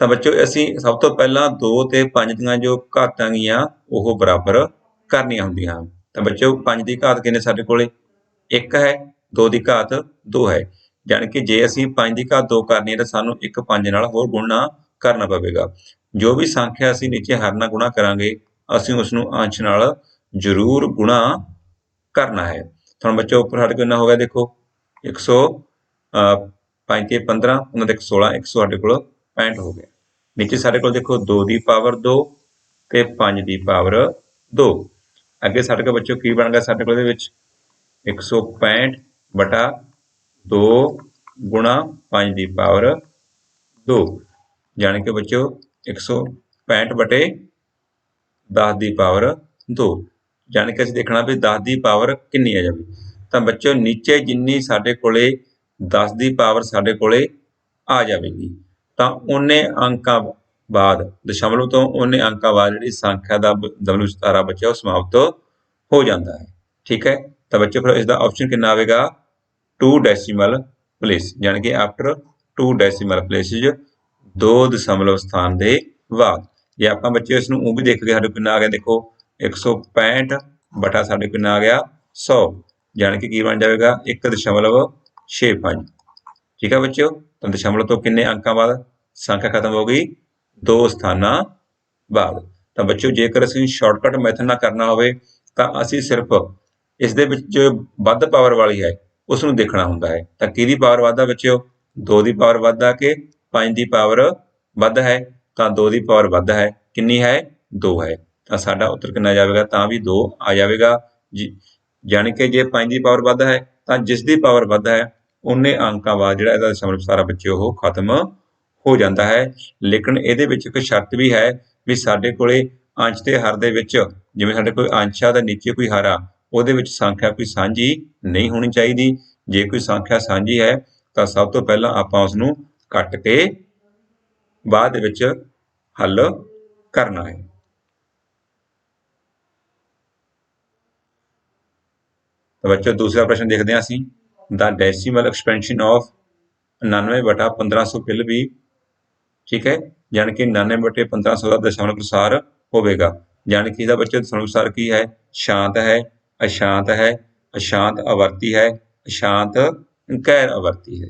ਤਾਂ ਬੱਚੋ ਅਸੀਂ ਸਭ ਤੋਂ ਪਹਿਲਾਂ 2 ਤੇ 5 ਦੀਆਂ ਜੋ ਘਾਤਾਂ ਗੀਆਂ ਉਹ ਬਰਾਬਰ ਕਰਨੀਆਂ ਹੁੰਦੀਆਂ ਹਨ। ਤਾਂ ਬੱਚੋ 5 ਦੀ ਘਾਤ ਕਿੰਨੇ ਸਾਡੇ ਕੋਲੇ 1 ਹੈ, 2 ਦੀ ਘਾਤ 2 ਹੈ। ਜਾਣੀ ਕਿ ਜੇ ਅਸੀਂ 5 ਦੀ ਘਾਤ 2 ਕਰਨੀ ਹੈ ਤਾਂ ਸਾਨੂੰ 1 5 ਨਾਲ ਹੋਰ ਗੁਣਾ ਕਰਨਾ ਪਵੇਗਾ। ਜੋ ਵੀ ਸੰਖਿਆ ਅਸੀਂ ਨੀਚੇ ਹਰ ਨਾਲ ਗੁਣਾ ਕਰਾਂਗੇ ਅਸੀਂ ਉਸ ਨੂੰ ਅੰਸ਼ ਨਾਲ ਜ਼ਰੂਰ ਗੁਣਾ ਕਰਨਾ ਹੈ। ਹੁਣ ਬੱਚੋ ਉੱਪਰ ਸਾਡੇ ਕੋਲ ਕਿੰਨਾ ਹੋ ਗਿਆ, ਦੇਖੋ 105 ਤੇ 15 ਉਹਨਾਂ ਦੇ 16 100 ਸਾਡੇ ਕੋਲ 65 ਹੋ ਗਿਆ। नीचे साडे कोल देखो 2 की पावर 2 ते 5 की पावर 2। अगे साडे कोल बच्चों की बन गया, साडे कोल 165/2 गुणा 5 की पावर 2, यानी कि बच्चों 165/10 की पावर 2। यानी कि असीं देखना भी 10 की पावर कितनी आ जाए। तो बच्चों नीचे जिन्नी साडे कोले 10 की पावर साडे कोले आ जाएगी ਤਾਂ ਉਹਨੇ ਅੰਕਾਂ ਬਾਅਦ ਦਸ਼ਮਲਵ ਤੋਂ ਉਹਨੇ ਅੰਕਾਂ ਬਾਅਦ ਜਿਹੜੀ ਸੰਖਿਆ ਦਾ ਦਸ਼ਮਲਵ ਵਿਸਤਾਰਾ ਬੱਚਿਆ ਉਹ ਸਮਾਪਤ ਹੋ ਜਾਂਦਾ ਹੈ। ਠੀਕ ਹੈ, ਤਾਂ ਬੱਚੇ ਫਿਰ ਇਸ ਦਾ ਆਪਸ਼ਨ ਕਿੰਨਾ ਆਵੇਗਾ 2 ਡੈਸੀਮਲ ਪਲੇਸ, ਯਾਨੀ ਕਿ ਆਫਟਰ 2 ਡੈਸੀਮਲ ਪਲੇਸਿਸ 2 ਦਸ਼ਮਲਵ ਸਥਾਨ ਦੇ ਬਾਅਦ। ਜੇ ਆਪਾਂ ਬੱਚੇ ਇਸ ਨੂੰ ਉਹ ਵੀ ਦੇਖ ਕੇ ਸਾਡੇ ਕਿੰਨਾ ਆ ਗਿਆ, ਦੇਖੋ 165 ਬਟਾ ਸਾਡੇ ਕਿੰਨਾ ਆ ਗਿਆ 100, ਯਾਨੀ ਕਿ ਕੀ ਬਣ ਜਾਵੇਗਾ 1.65। ਠੀਕ ਹੈ ਬੱਚਿਓ, ਤਾਂ ਦਸ਼ਮਲਵ ਤੋਂ ਕਿੰਨੇ ਅੰਕਾਂ ਬਾਅਦ ਸੰਖਿਆ ਖਤਮ ਹੋ ਗਈ 2 ਸਥਾਨਾਂ ਬਾਅਦ। ਤਾਂ ਬੱਚਿਓ ਜੇਕਰ ਅਸੀਂ ਸ਼ਾਰਟਕਟ ਮੈਥਡ ਨਾਲ ਕਰਨਾ ਹੋਵੇ ਤਾਂ ਅਸੀਂ ਸਿਰਫ ਇਸ ਦੇ ਵਿੱਚ ਜੋ ਵੱਧ ਪਾਵਰ ਵਾਲੀ ਹੈ ਉਸ ਨੂੰ ਦੇਖਣਾ ਹੁੰਦਾ ਹੈ। ਤਾਂ ਕਿਹਦੀ ਪਾਵਰ ਵੱਧ ਆ ਬੱਚਿਓ, 2 ਦੀ ਪਾਵਰ ਵੱਧ ਆ ਕਿ 5 ਦੀ ਪਾਵਰ ਵੱਧ ਹੈ, ਤਾਂ 2 ਦੀ ਪਾਵਰ ਵੱਧ ਹੈ। ਕਿੰਨੀ ਹੈ 2 ਹੈ, ਤਾਂ ਸਾਡਾ ਉੱਤਰ ਕਿੰਨਾ ਜਾਵੇਗਾ, ਤਾਂ ਵੀ 2 ਆ ਜਾਵੇਗਾ। ਯਾਨੀ ਕਿ ਜੇ 5 ਦੀ ਪਾਵਰ ਵੱਧ ਹੈ ਤਾਂ ਜਿਸ ਦੀ ਪਾਵਰ ਵੱਧ ਹੈ ਉਹਨੇ ਅੰਕਾਂ ਬਾਅਦ ਜਿਹੜਾ ਇਹਦਾ ਦਸ਼ਮਲਵ ਵਿਸਤਾਰਾ ਬੱਚੇ ਉਹ ਖਤਮ हो जाता है। लेकिन ਇਹਦੇ ਵਿੱਚ ਇੱਕ ਸ਼ਰਤ ਵੀ ਹੈ ਵੀ ਸਾਡੇ ਕੋਲੇ ਅੰਸ਼ ਤੇ ਹਰ ਦੇ ਵਿੱਚ ਜਿਵੇਂ ਸਾਡੇ ਕੋਈ ਅੰਸ਼ ਆ ਤਾਂ ਨੀਚੇ ਕੋਈ ਹਰ ਆ ਉਹਦੇ ਵਿੱਚ ਸੰਖਿਆ ਕੋਈ ਸਾਂਝੀ ਨਹੀਂ ਹੋਣੀ ਚਾਹੀਦੀ। ਜੇ ਕੋਈ ਸੰਖਿਆ ਸਾਂਝੀ ਹੈ ਤਾਂ ਸਭ ਤੋਂ ਪਹਿਲਾਂ ਆਪਾਂ ਉਸ ਨੂੰ ਕੱਟ ਕੇ ਬਾਅਦ ਦੇ ਵਿੱਚ ਹੱਲ ਕਰਨਾ ਹੈ। ਤਾਂ ਬੱਚੋ ਦੂਸਰਾ ਪ੍ਰਸ਼ਨ ਦੇਖਦੇ ਹਾਂ ਅਸੀਂ। ਦਾ ਡੈਸੀਮਲ ਐਕਸਪੈਂਸ਼ਨ ਆਫ 99/1500 ਪਿਲ ਵੀ ਠੀਕ ਹੈ, ਯਾਨੀ ਕਿ 99/1500 ਦਾ ਦਸ਼ਮਲਵ ਪ੍ਰਸਾਰ ਹੋਵੇਗਾ। ਯਾਨੀ ਕਿ ਇਹਦਾ ਬੱਚੇ ਦਸ਼ਮਲਵ ਪ੍ਰਸਾਰ ਕੀ ਹੈ? ਸ਼ਾਂਤ ਹੈ, ਅਸ਼ਾਂਤ ਹੈ, ਅਸ਼ਾਂਤ ਆਵਰਤੀ ਹੈ, ਅਸ਼ਾਂਤ ਗੈਰ ਆਵਰਤੀ ਹੈ।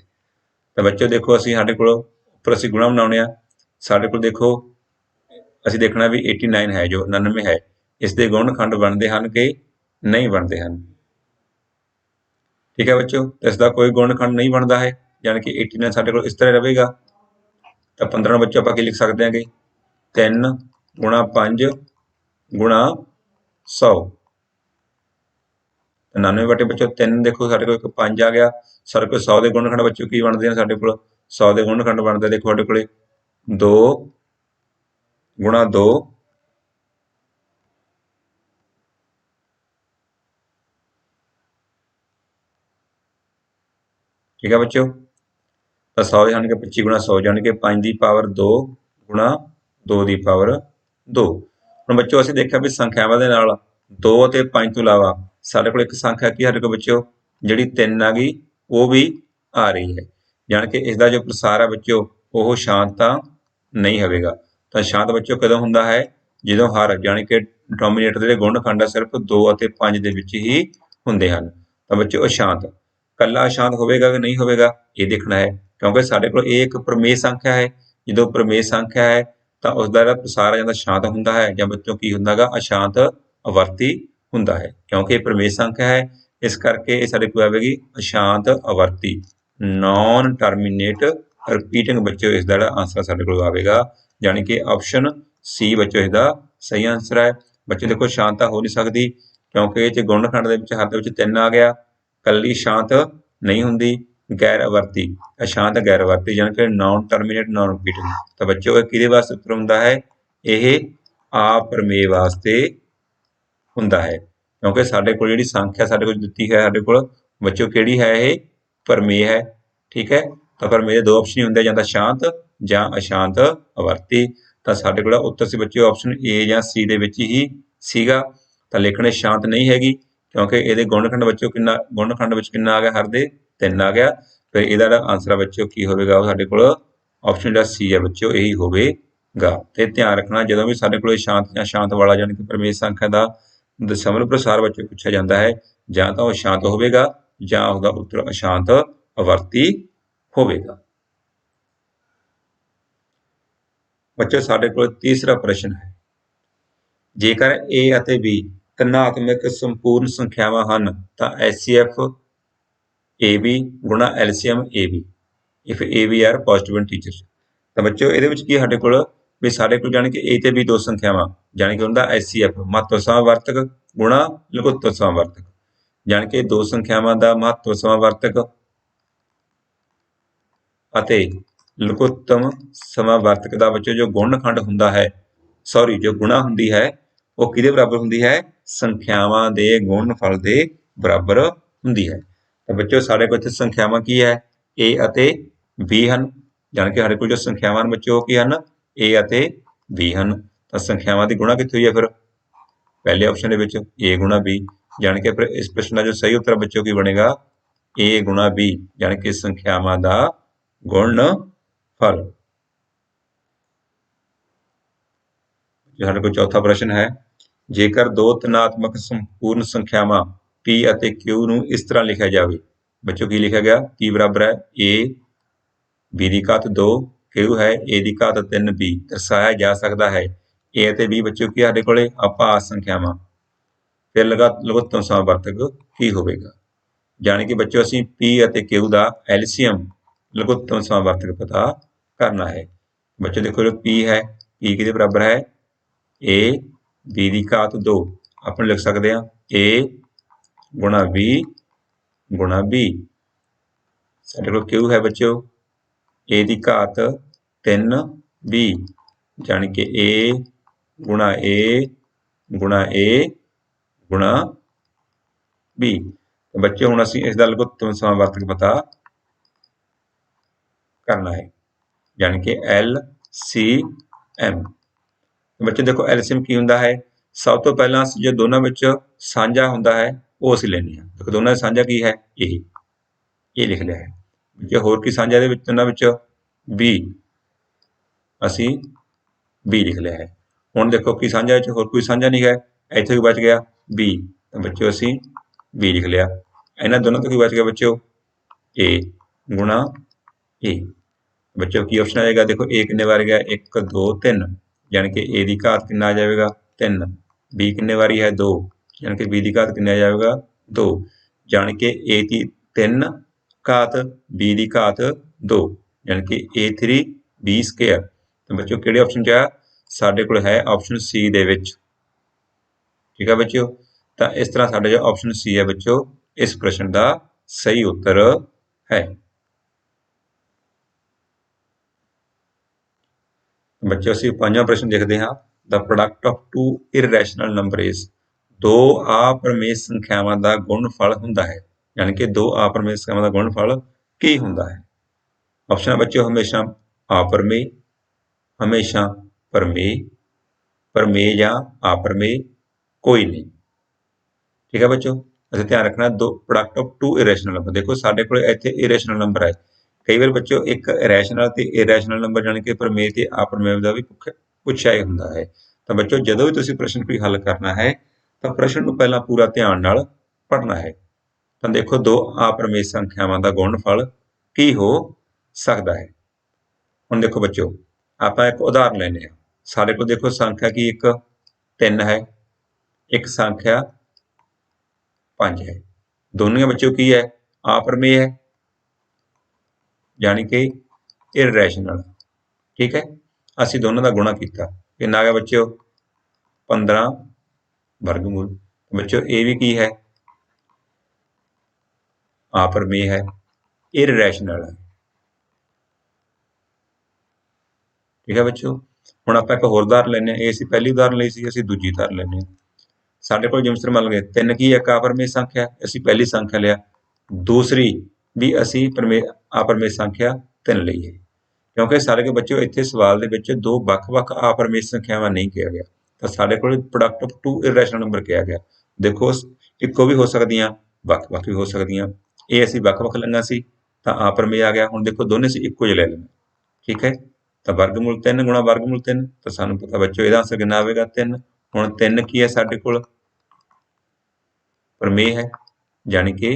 ਤਾਂ ਬੱਚੋ ਦੇਖੋ ਅਸੀਂ ਸਾਡੇ ਕੋਲ ਉੱਪਰ ਅਸੀਂ ਗੁਣਾ ਬਣਾਉਣੇ ਆ। ਸਾਡੇ ਕੋਲ ਦੇਖੋ ਅਸੀਂ ਦੇਖਣਾ ਵੀ 89 ਹੈ ਜੋ 99 ਹੈ, ਇਸ ਦੇ ਗੁਣਨਖੰਡ ਬਣਦੇ ਹਨ ਕਿ ਨਹੀਂ ਬਣਦੇ ਹਨ। ਠੀਕ ਹੈ ਬੱਚੋ, ਇਸ ਦਾ ਕੋਈ ਗੁਣਨਖੰਡ ਨਹੀਂ ਬਣਦਾ ਹੈ, ਯਾਨੀ ਕਿ 89 ਸਾਡੇ ਕੋਲ ਇਸ ਤਰ੍ਹਾਂ ਰਹੇਗਾ। ਤਾਂ 15 ਬੱਚੋ ਆਪਾਂ ਕੀ ਲਿਖ ਸਕਦੇ ਹਾਂ ਕਿ 3 × 5 × 100। 99/3 ਦੇਖੋ ਸਾਡੇ ਕੋਲ ਇੱਕ 5 ਆ ਗਿਆ। ਸਾਡੇ ਕੋਲ 100 ਦੇ ਗੁਣਨਖੰਡ ਬੱਚੋ ਕੀ ਬਣਦੇ ਨੇ? ਸਾਡੇ ਕੋਲ 100 ਦੇ ਗੁਣਨਖੰਡ ਬਣਦੇ ਦੇਖੋ ਸਾਡੇ ਕੋਲੇ 2 × 2 ਠੀਕ ਹੈ ਬੱਚੋ। ਤਾਂ 100 ਜਾਣੀ ਕਿ 25 × 100 ਜਾਣੀ ਕਿ 5 ਦੀ ਪਾਵਰ 2 × 2 ਦੀ ਪਾਵਰ 2। ਹੁਣ ਬੱਚੋ ਅਸੀਂ ਦੇਖਿਆ ਵੀ ਸੰਖਿਆਵਾਂ ਦੇ ਨਾਲ 2 ਅਤੇ 5 ਤੋਂ ਇਲਾਵਾ ਸਾਡੇ ਕੋਲ ਇੱਕ ਸੰਖਿਆ ਕੀ ਸਾਡੇ ਕੋਲ ਬੱਚੋ ਜਿਹੜੀ 3 ਆ ਗਈ ਉਹ ਵੀ ਆ ਰਹੀ ਹੈ। ਜਾਣੀ ਕਿ ਇਸ ਦਾ ਜੋ ਪ੍ਰਸਾਰ ਹੈ ਬੱਚੋ ਉਹ ਸ਼ਾਂਤ ਤਾਂ ਨਹੀਂ ਹੋਵੇਗਾ। ਤਾਂ ਸ਼ਾਂਤ ਬੱਚੋ ਕਦੋਂ ਹੁੰਦਾ ਹੈ? ਜਦੋਂ ਹਰ ਜਾਣੀ ਕਿ ਡਿਨੋਮੀਨੇਟਰ ਦੇ ਗੁਣਨਖੰਡ ਸਿਰਫ 2 ਅਤੇ 5 ਦੇ ਵਿੱਚ ਹੀ ਹੁੰਦੇ ਹਨ। ਤਾਂ ਬੱਚੋ ਅਸ਼ਾਂਤ ਇਕੱਲਾ ਅਸ਼ਾਂਤ ਹੋਵੇਗਾ ਕਿ ਨਹੀਂ ਹੋਵੇਗਾ ਇਹ ਦੇਖਣਾ ਹੈ, ਕਿਉਂਕਿ ਸਾਡੇ ਕੋਲ ਇਹ ਇੱਕ ਪ੍ਰਮੇਯ ਸੰਖਿਆ ਹੈ। ਜਦੋਂ ਪ੍ਰਮੇਯ ਸੰਖਿਆ ਹੈ ਤਾਂ ਉਸ ਦਾ ਜਿਹੜਾ ਪ੍ਰਸਾਰ ਜਾਂ ਤਾਂ ਸ਼ਾਂਤ ਹੁੰਦਾ ਹੈ ਜਾਂ ਬੱਚੋ ਕੀ ਹੁੰਦਾ ਗਾ? ਅਸ਼ਾਂਤ ਆਵਰਤੀ ਹੁੰਦਾ ਹੈ। ਕਿਉਂਕਿ ਇਹ ਪ੍ਰਮੇਯ ਸੰਖਿਆ ਹੈ ਇਸ ਕਰਕੇ ਇਹ ਸਾਡੇ ਕੋਲ ਆਵੇਗੀ ਅਸ਼ਾਂਤ ਆਵਰਤੀ, ਨੋਨ ਟਰਮੀਨੇਟ ਰਿਪੀਟਿੰਗ। ਬੱਚੋ ਇਸ ਦਾ ਜਿਹੜਾ ਆਂਸਰ ਸਾਡੇ ਕੋਲ ਆਵੇਗਾ ਯਾਨੀ ਕਿ ਆਪਸ਼ਨ ਸੀ ਬੱਚੋ ਇਹਦਾ ਸਹੀ ਆਂਸਰ ਹੈ। ਬੱਚੇ ਦੇਖੋ ਸ਼ਾਂਤ ਹੋ ਨਹੀਂ ਸਕਦੀ ਕਿਉਂਕਿ ਇਹ 'ਚ ਗੁਣਨਖੰਡ ਦੇ ਵਿੱਚ ਹਰ ਦੇ ਵਿੱਚ 3 ਆ ਗਿਆ। ਕੱਲੀ ਸ਼ਾਂਤ ਨਹੀਂ ਹੁੰਦੀ, ਗੈਰ ਆਵਰਤੀ, ਅਸ਼ਾਂਤ ਗੈਰ ਆਵਰਤੀ ਯਾਨੀ ਕਿ ਨੋਨ ਟਰਮੀਨੇਟ ਨੋਨ ਰਿਪੀਟਿੰਗ। ਤਾਂ ਬੱਚੋ ਇਹ ਕਿਹਦੇ ਵਾਸਤੇ ਉੱਤਰ ਹੁੰਦਾ ਹੈ? ਇਹ ਆਪਰਮੇਯ ਵਾਸਤੇ ਹੁੰਦਾ ਹੈ, ਕਿਉਂਕਿ ਸਾਡੇ ਕੋਲ ਜਿਹੜੀ ਸੰਖਿਆ ਸਾਡੇ ਕੋਲ ਦਿੱਤੀ ਹੈ ਸਾਡੇ ਕੋਲ ਬੱਚੋ ਕਿਹੜੀ ਹੈ? ਇਹ ਪਰਮੇਯ ਹੈ। ਠੀਕ ਹੈ, ਤਾਂ ਪਰਮੇਯ ਦੇ ਦੋ ਆਪਸ਼ਨ ਹੀ ਹੁੰਦੇ, ਜਾਂ ਤਾਂ ਸ਼ਾਂਤ ਜਾਂ ਅਸ਼ਾਂਤ ਆਵਰਤੀ। ਤਾਂ ਸਾਡੇ ਕੋਲ ਉੱਤਰ ਸੀ ਬੱਚੋ ਆਪਸ਼ਨ ਏ ਜਾਂ ਸੀ ਦੇ ਵਿੱਚ ਹੀ ਸੀਗਾ। ਤਾਂ ਲੇਕਿਨ ਇਹ ਸ਼ਾਂਤ ਨਹੀਂ ਹੈਗੀ ਕਿਉਂਕਿ ਇਹਦੇ ਗੁਣਨਖੰਡ ਬੱਚੋ ਕਿੰਨਾ? ਗੁਣਨਖੰਡ ਵਿੱਚ ਕਿੰਨਾ ਆ ਗਿਆ? ਹਰ ਦੇ 3 ਆ ਗਿਆ। ਫਿਰ ਇਹਦਾ ਜਿਹੜਾ ਆਂਸਰ ਆ ਬੱਚੋ ਕੀ ਹੋਵੇਗਾ? ਉਹ ਸਾਡੇ ਕੋਲ ਆਪਸ਼ਨ ਜਿਹੜਾ ਸੀ ਹੈ ਬੱਚੋ ਇਹੀ ਹੋਵੇਗਾ। ਤੇ ਧਿਆਨ ਰੱਖਣਾ ਜਦੋਂ ਵੀ ਸਾਡੇ ਕੋਲ ਸ਼ਾਂਤ ਜਾਂ ਸ਼ਾਂਤ ਵਾਲਾ ਯਾਨੀ ਕਿ ਪਰਮੇਯ ਸੰਖਿਆ ਦਾ ਦਸ਼ਮਲਵ ਪ੍ਰਸਾਰ ਬੱਚੋ ਪੁੱਛਿਆ ਜਾਂਦਾ ਹੈ, ਜਾਂ ਤਾਂ ਉਹ ਸ਼ਾਂਤ ਹੋਵੇਗਾ ਜਾਂ ਉਹਦਾ ਉੱਤਰ ਅਸ਼ਾਂਤ ਆਵਰਤੀ ਹੋਵੇਗਾ। ਬੱਚੋ ਸਾਡੇ ਕੋਲ ਤੀਸਰਾ ਪ੍ਰਸ਼ਨ ਹੈ। ਜੇਕਰ A ਅਤੇ B ਧਨਾਤਮਕ ਸੰਪੂਰਨ ਸੰਖਿਆਵਾਂ ਹਨ ਤਾਂ HCF AB ਗੁਣਾ LCM AB if AB are positive integers। ਤਾਂ ਬੱਚੋ ਇਹਦੇ ਵਿੱਚ ਕੀ ਸਾਡੇ ਕੋਲ ਵੀ ਸਾਡੇ ਕੋਲ ਜਾਣੀ ਕਿ A ਤੇ B ਦੋ ਸੰਖਿਆਵਾਂ ਜਾਣੀ ਕਿ ਉਹਦਾ HCF ਮਹੱਤਵ ਸਮਾਵਰਤਕ ਗੁਣਾ ਲਘੁੱਤਮ ਸਮਾਵਰਤਕ, ਜਾਣੀ ਕਿ ਦੋ ਸੰਖਿਆਵਾਂ ਦਾ ਮਹੱਤਵ ਸਮਾਵਰਤਕ ਅਤੇ ਲਘੁੱਤਮ ਸਮਾਵਰਤਕ ਦਾ ਬੱਚੋ ਜੋ ਗੁਣਨਖੰਡ ਹੁੰਦਾ ਹੈ ਜੋ ਗੁਣਾ ਹੁੰਦੀ ਹੈ ਉਹ ਕਿਹਦੇ ਬਰਾਬਰ ਹੁੰਦੀ ਹੈ? ਸੰਖਿਆਵਾਂ ਦੇ ਗੁਣਨਫਲ ਦੇ ਬਰਾਬਰ ਹੁੰਦੀ ਹੈ। ਤਾਂ ਬੱਚੋ ਸਾਡੇ ਕੋਲ ਇੱਥੇ ਸੰਖਿਆਵਾਂ ਕੀ ਹੈ? A ਅਤੇ B ਹਨ, ਜਾਣੀ ਕਿ ਸਾਡੇ ਕੋਲ ਜੋ ਸੰਖਿਆਵਾਂ ਬੱਚੋ ਕੀ ਹਨ? A ਅਤੇ B ਹਨ। ਤਾਂ ਸੰਖਿਆਵਾਂ ਦੀ ਗੁਣਾ ਕਿੱਥੇ ਹੋਈ ਹੈ? ਫਿਰ ਪਹਿਲੇ ਆਪਸ਼ਨ ਦੇ ਵਿੱਚ A ਗੁਣਾ B, ਜਾਣੀ ਕਿ ਫਿਰ ਇਸ ਪ੍ਰਸ਼ਨ ਦਾ ਜੋ ਸਹੀ ਉੱਤਰ ਬੱਚੋ ਕੀ ਬਣੇਗਾ? A ਗੁਣਾ B, ਜਾਣੀ ਕਿ ਸੰਖਿਆਵਾਂ ਦਾ ਗੁਣਨਫਲ। ਸਾਡੇ ਕੋਲ ਚੌਥਾ ਪ੍ਰਸ਼ਨ ਹੈ। ਜੇਕਰ ਦੋ ਧਨਾਤਮਕ ਸੰਪੂਰਨ ਸੰਖਿਆਵਾਂ P ਅਤੇ Q ਨੂੰ ਇਸ ਤਰ੍ਹਾਂ ਲਿਖਿਆ ਜਾਵੇ, ਬੱਚੋ ਕੀ ਲਿਖਿਆ ਗਿਆ? P ਬਰਾਬਰ ਹੈ A B ਦੀ ਘਾਤ 2, Q ਹੈ A ਦੀ ਘਾਤ 3B। ਦਰਸਾਇਆ ਜਾ ਸਕਦਾ ਹੈ A ਅਤੇ B ਬੱਚੋ ਕੀ ਸਾਡੇ ਕੋਲੇ ਆਪਾਸ ਸੰਖਿਆਵਾਂ। ਫਿਰ ਲਘੁੱਤਮ ਸਮਾਵਰਤਕ ਕੀ ਹੋਵੇਗਾ? ਜਾਣੀ ਕਿ ਬੱਚੋ ਅਸੀਂ P ਅਤੇ Q ਦਾ LCM ਲਘੁੱਤਮ ਸਮਾਵਰਤਕ ਪਤਾ ਕਰਨਾ ਹੈ। ਬੱਚੋ ਦੇਖੋ ਜੋ P ਹੈ, P ਕਿਹਦੇ ਬਰਾਬਰ ਹੈ? A B ਦੀ ਘਾਤ 2, ਆਪਾਂ ਲਿਖ ਸਕਦੇ ਹਾਂ A ਗੁਣਾ B ਗੁਣਾ B। ਸਾਡੇ ਕੋਲ Q ਹੈ ਬੱਚੋ A ਦੀ ਘਾਤ 3 B, यानी कि A गुणा A गुणा A गुणा B। तो बच्चे हुण असीं इस दा लघुत्तम समावर्त पता करना है, यानी कि LCM। बच्चे देखो LCM की हुंदा है, सब तो पहला जो दोनों विच साझा हुंदा है वो असीं लैणे आ। देखो दोनों दा साझा की है यही, ये लिख लिया है। जो होर की साझा दे विच दोनों विच B, असीं B लिख लिया है। हुण देखो की साझा विच होर कोई साझा नहीं है, इत्थे की बच गया B, तो बच्चों असीं B लिख लिया। इन्हां दोनों तो की बच गया बच्चों A गुणा A। बच्चों की ऑप्शन आ जाएगा, देखो A कितने बार गया 1 2 3, यानी कि A की घात कितना आ जाएगा 3। B कितने बारी है 2, यानी कि B की घात कितना आ जाएगा 2, यानी कि A की 3 घात B की घात 2, यानी कि A3 B स्क्वायर। तो बच्चों किहड़े ऑप्शन च आ, साडे कोल है ऑप्शन C दे विच। ठीक है बच्चों, तो इस तरह साडा जो ऑप्शन C है बच्चों इस प्रश्न का सही उत्तर है। बच्चों ਅਸੀਂ ਪੰਜਵਾਂ प्रश्न देखते हैं। The product of two irrational number is, दो अपरिमेय संख्यावां ਦਾ ਗੁਣਨਫਲ ਹੁੰਦਾ है, यानी कि दो अपरिमेय संख्यावां ਦਾ ਗੁਣਨਫਲ ਕੀ ਹੁੰਦਾ है। ऑप्शन है बच्चों हमेशा अपरिमेय, हमेशा परिमेय, परिमेय या अपरिमेय, कोई नहीं। ठीक है बच्चों, असं ध्यान रखना दो product of two irrational number. देखो साडे कोल इत्थे इरेशनल नंबर है, कई बार बच्चों एक रैशनल ते इरेशनल नंबर जानी कि प्रमेय ते अपरमेय का भी पुछया ही हुंदा है। तो बच्चों जदों भी तुसीं प्रश्न कोई हल करना है तो प्रश्न नूं पहलां पूरा ध्यान नाल पढ़ना है। तो देखो दो अपरमेय संख्यावां दा गुणनफल की हो सकदा है। हुण देखो बच्चों आपां एक उदाहरण लैणे आ, साडे कोल देखो संख्या की एक 3 है, एक संख्या 5 है, दोनों बच्चों की है अपरमेय है, यानी कि इरेशनल। ठीक है, असीं दोनों का गुणा किया, कितना आ गया बच्चों 15 वर्गमूल। बच्चों ये भी की है अपरमेय है, इरेशनल है। ठीक है बच्चों, हुण आपां एक होर उदाहरण लैणे, ये असीं पहली उदाहरण लई सी, असीं दूजी उदाहरण लैणे आ। साडे कोल जिस तरह मान लो 3 की एक अपरमेय संख्या, असीं पहली संख्या लिया, दूसरी भी असीं अपरमेय संख्या 3 लई है, क्योंकि सारे के बच्चों इत्थे सवाल दे विच दो ਵੱਖ-ਵੱਖ अपरमेय संख्यावां नहीं किया गया, तो साडे कोल product of two irrational number किया गया। देखो इक्को भी हो सकदियां, ਵੱਖ-ਵੱਖ भी हो सकदियां, ये असीं ਵੱਖ-ਵੱਖ लईआं सी तां अपरमेय आ गया। हुण देखो दोनों असीं इक्को जिहा लै लैणे, ठीक है, तो वर्गमूल 3 गुणा वर्गमूल 3, तो सानूं पता बच्चों इहदा आंसर कितना आवेगा 3। हुण 3 की है साडे कोल प्रमेय है, यानी कि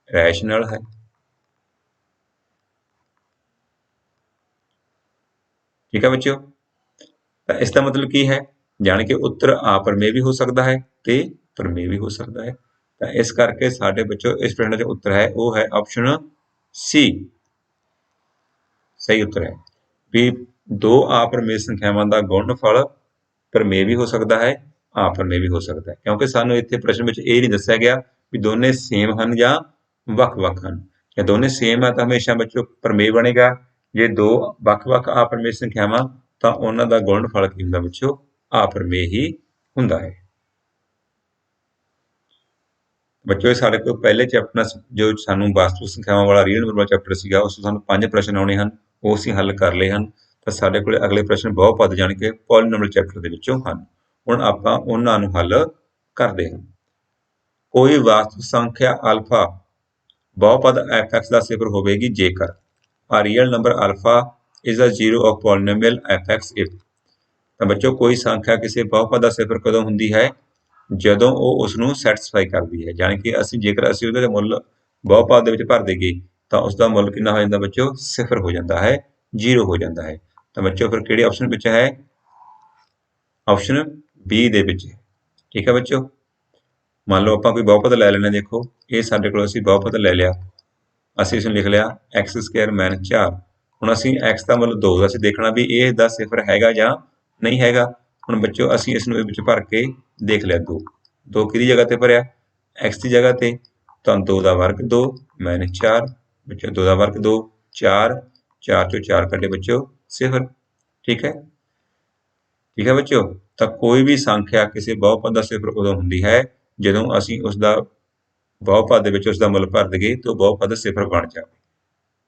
रैशनल है। ठीक है बच्चों, तो इसका मतलब की है, यानी कि उत्तर अपरमेय भी हो सकता है ते प्रमेय भी हो सकता है। तो इस करके साडे बच्चों इस प्रश्न का जो उत्तर है वो है ऑप्शन सी, सही उत्तर है। भी दो अपरमेय संख्यावां का गुणनफल प्रमेय भी हो सकता है, अपरमेय भी हो सकता है, क्योंकि सानू इत्थे प्रश्न में ये नहीं दस्सिया गया भी दोने सेम हैं या ਵੱਖ-ਵੱਖ हैं। जे दोने सेम है तो हमेशा बच्चों प्रमेय बनेगा, जे दो ਵੱਖ-ਵੱਖ अपरमेय संख्यावां तो उन्हां दा गुणनफल की हुंदा बच्चों अपरमेय ही हुंदा है। बच्चों साडे कोल पहले चैप्टर जो सानू वास्तविक संख्यावां वाला रियल नंबर वाला चैप्टर सीगा उस सानू 5 प्रश्न आउणे हन, वो असीं हल कर लए हन। तो साडे कोल अगले प्रश्न बहुपद जानी कि पॉलीनोमियल चैप्टर दे विचों हन। हुण आपां उन्हां नूं हल करदे हां। कोई वास्तविक संख्या अल्फा बहुपद f(x) ਦਾ ਸਿਫਰ ਹੋਵੇਗੀ ਜੇਕਰ a real number alpha is a zero of polynomial f(x) if। ਤਾਂ ਬੱਚੋ ਕੋਈ ਸੰਖਿਆ ਕਿਸੇ ਬਹੁਪਦ ਦਾ ਸਿਫਰ ਕਦੋਂ ਹੁੰਦੀ ਹੈ, ਜਦੋਂ ਉਹ ਉਸ ਨੂੰ ਸੈਟੀਸਫਾਈ ਕਰਦੀ ਹੈ, ਯਾਨੀ ਕਿ ਅਸੀਂ ਜੇਕਰ ਅਸੀਂ ਉਹਦਾ ਮੁੱਲ ਬਹੁਪਦ ਦੇ ਵਿੱਚ ਭਰ ਦੇਈਏ ਤਾਂ ਉਸ ਦਾ ਮੁੱਲ ਕਿੰਨਾ ਹੋ ਜਾਂਦਾ ਬੱਚੋ ਸਿਫਰ ਹੋ ਜਾਂਦਾ ਹੈ, ਜ਼ੀਰੋ ਹੋ ਜਾਂਦਾ ਹੈ। ਤਾਂ ਬੱਚੋ ਫਿਰ ਕਿਹੜੇ ਆਪਸ਼ਨ ਵਿੱਚ ਹੈ, ਆਪਸ਼ਨ ਬੀ ਦੇ ਵਿੱਚ। ਠੀਕ ਹੈ ਬੱਚੋ, ਮੰਨ ਲਓ ਆਪਾਂ ਕੋਈ ਬਹੁਪਦ ਲੈ ਲੈਣਾ, ਦੇਖੋ ਇਹ ਸਾਡੇ ਕੋਲ ਅਸੀਂ ਬਹੁਪਦ ਲੈ ਲਿਆ, ਅਸੀਂ ਇਸਨੂੰ ਲਿਖ ਲਿਆ x ਸਕੁਆਇਰ ਮਾਈਨਸ 4। ਹੁਣ ਅਸੀਂ x ਦਾ ਮੁੱਲ 2 ਅਸੀਂ ਦੇਖਣਾ ਵੀ ਇਹ ਦਾ ਸਿਫਰ ਹੈਗਾ ਜਾਂ ਨਹੀਂ ਹੈਗਾ। ਹੁਣ ਬੱਚੋ ਅਸੀਂ ਇਸ ਨੂੰ ਵਿੱਚ ਭਰ ਕੇ ਦੇਖ ਲਿਆ, 2 ਕਿਹਦੀ ਜਗ੍ਹਾ ਤੇ ਭਰਿਆ x ਦੀ ਜਗ੍ਹਾ ਤੇ, ਤਾਂ 2 ਦਾ ਵਰਗ 2 ਮਾਈਨਸ 4 ਬੱਚੋ 2 ਦਾ ਵਰਗ 2 4 4 ਚੋਂ 4 ਕੱਢੇ ਬੱਚੋ ਸਿਫਰ। ਠੀਕ ਹੈ ਬੱਚਿਓ। ਤਾਂ ਕੋਈ ਵੀ ਸੰਖਿਆ ਕਿਸੇ ਬਹੁਪਦ ਦਾ ਸਿਫਰ ਉਦੋਂ ਹੁੰਦੀ ਹੈ ਜਦੋਂ ਅਸੀਂ ਉਸਦਾ ਬਹੁਪਦ ਦੇ ਵਿੱਚ ਉਸਦਾ ਮੁੱਲ ਭਰ ਦਈਏ ਤੇ ਉਹ ਬਹੁਪਦ ਸਿਫਰ ਬਣ ਜਾਵੇ।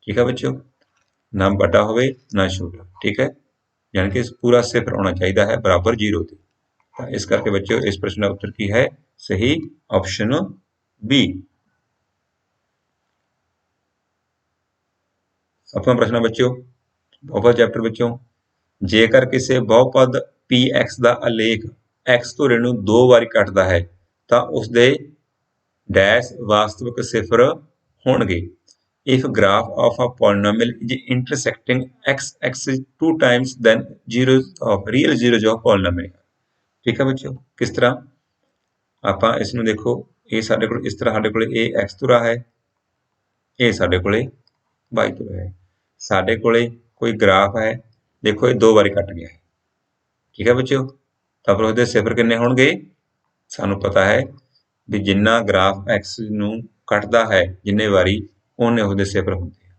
ਠੀਕ ਹੈ ਬੱਚਿਓ, ਨਾ ਵੱਡਾ ਹੋਵੇ ਨਾ ਛੋਟਾ। ਠੀਕ ਹੈ, ਯਾਨੀ ਕਿ ਪੂਰਾ ਸਿਫਰ ਹੋਣਾ ਚਾਹੀਦਾ ਹੈ ਬਰਾਬਰ 0 ਦੇ। ਤਾਂ ਇਸ ਕਰਕੇ ਬੱਚਿਓ ਇਸ ਪ੍ਰਸ਼ਨ ਦਾ ਉੱਤਰ ਕੀ ਹੈ? ਸਹੀ ਆਪਸ਼ਨ ਬੀ। 7ਵਾਂ ਪ੍ਰਸ਼ਨ ਹੈ ਬੱਚਿਓ ਬਹੁਪਦ ਚੈਪਟਰ ਵਿੱਚੋਂ, ਜੇਕਰ ਕਿਸੇ ਬਹੁਪਦ px ਦਾ ਆਲੇਖ x ਧੁਰੇ ਨੂੰ 2 ਵਾਰੀ ਕੱਟਦਾ ਹੈ ਤਾਂ ਉਸਦੇ ਡੈਸ਼ ਵਾਸਤਵਿਕ ਸਿਫਰ ਹੋਣਗੇ। If graph of a polynomial is intersecting x-axis 2 times, then real zeros of polynomial। ਠੀਕ ਹੈ ਬੱਚਿਓ, ਕਿਸ ਤਰ੍ਹਾਂ ਆਪਾਂ ਇਸ ਨੂੰ ਦੇਖੋ, ਇਹ ਸਾਡੇ ਕੋਲ ਇਸ ਤਰ੍ਹਾਂ ਸਾਡੇ ਕੋਲ ਇਹ x ਧੁਰਾ ਹੈ, ਇਹ ਸਾਡੇ ਕੋਲੇ y ਧੁਰਾ ਹੈ। ਸਾਡੇ ਕੋਲੇ ਕੋਈ ਗ੍ਰਾਫ ਹੈ, ਦੇਖੋ ਇਹ 2 ਵਾਰੀ ਕੱਟ ਗਿਆ ਹੈ। ਠੀਕ ਹੈ ਬੱਚਿਓ, ਤਾਂ ਫਿਰ ਉਹਦੇ ਸਿਫਰ ਕਿੰਨੇ ਹੋਣਗੇ? ਸਾਨੂੰ ਪਤਾ ਹੈ ਵੀ ਜਿੰਨਾ ਗ੍ਰਾਫ x ਨੂੰ ਕੱਟਦਾ ਹੈ ਜਿੰਨੇ ਵਾਰੀ, ਉਹਨੇ ਉਹਦੇ ਸਿਫਰ ਹੁੰਦੇ ਆ।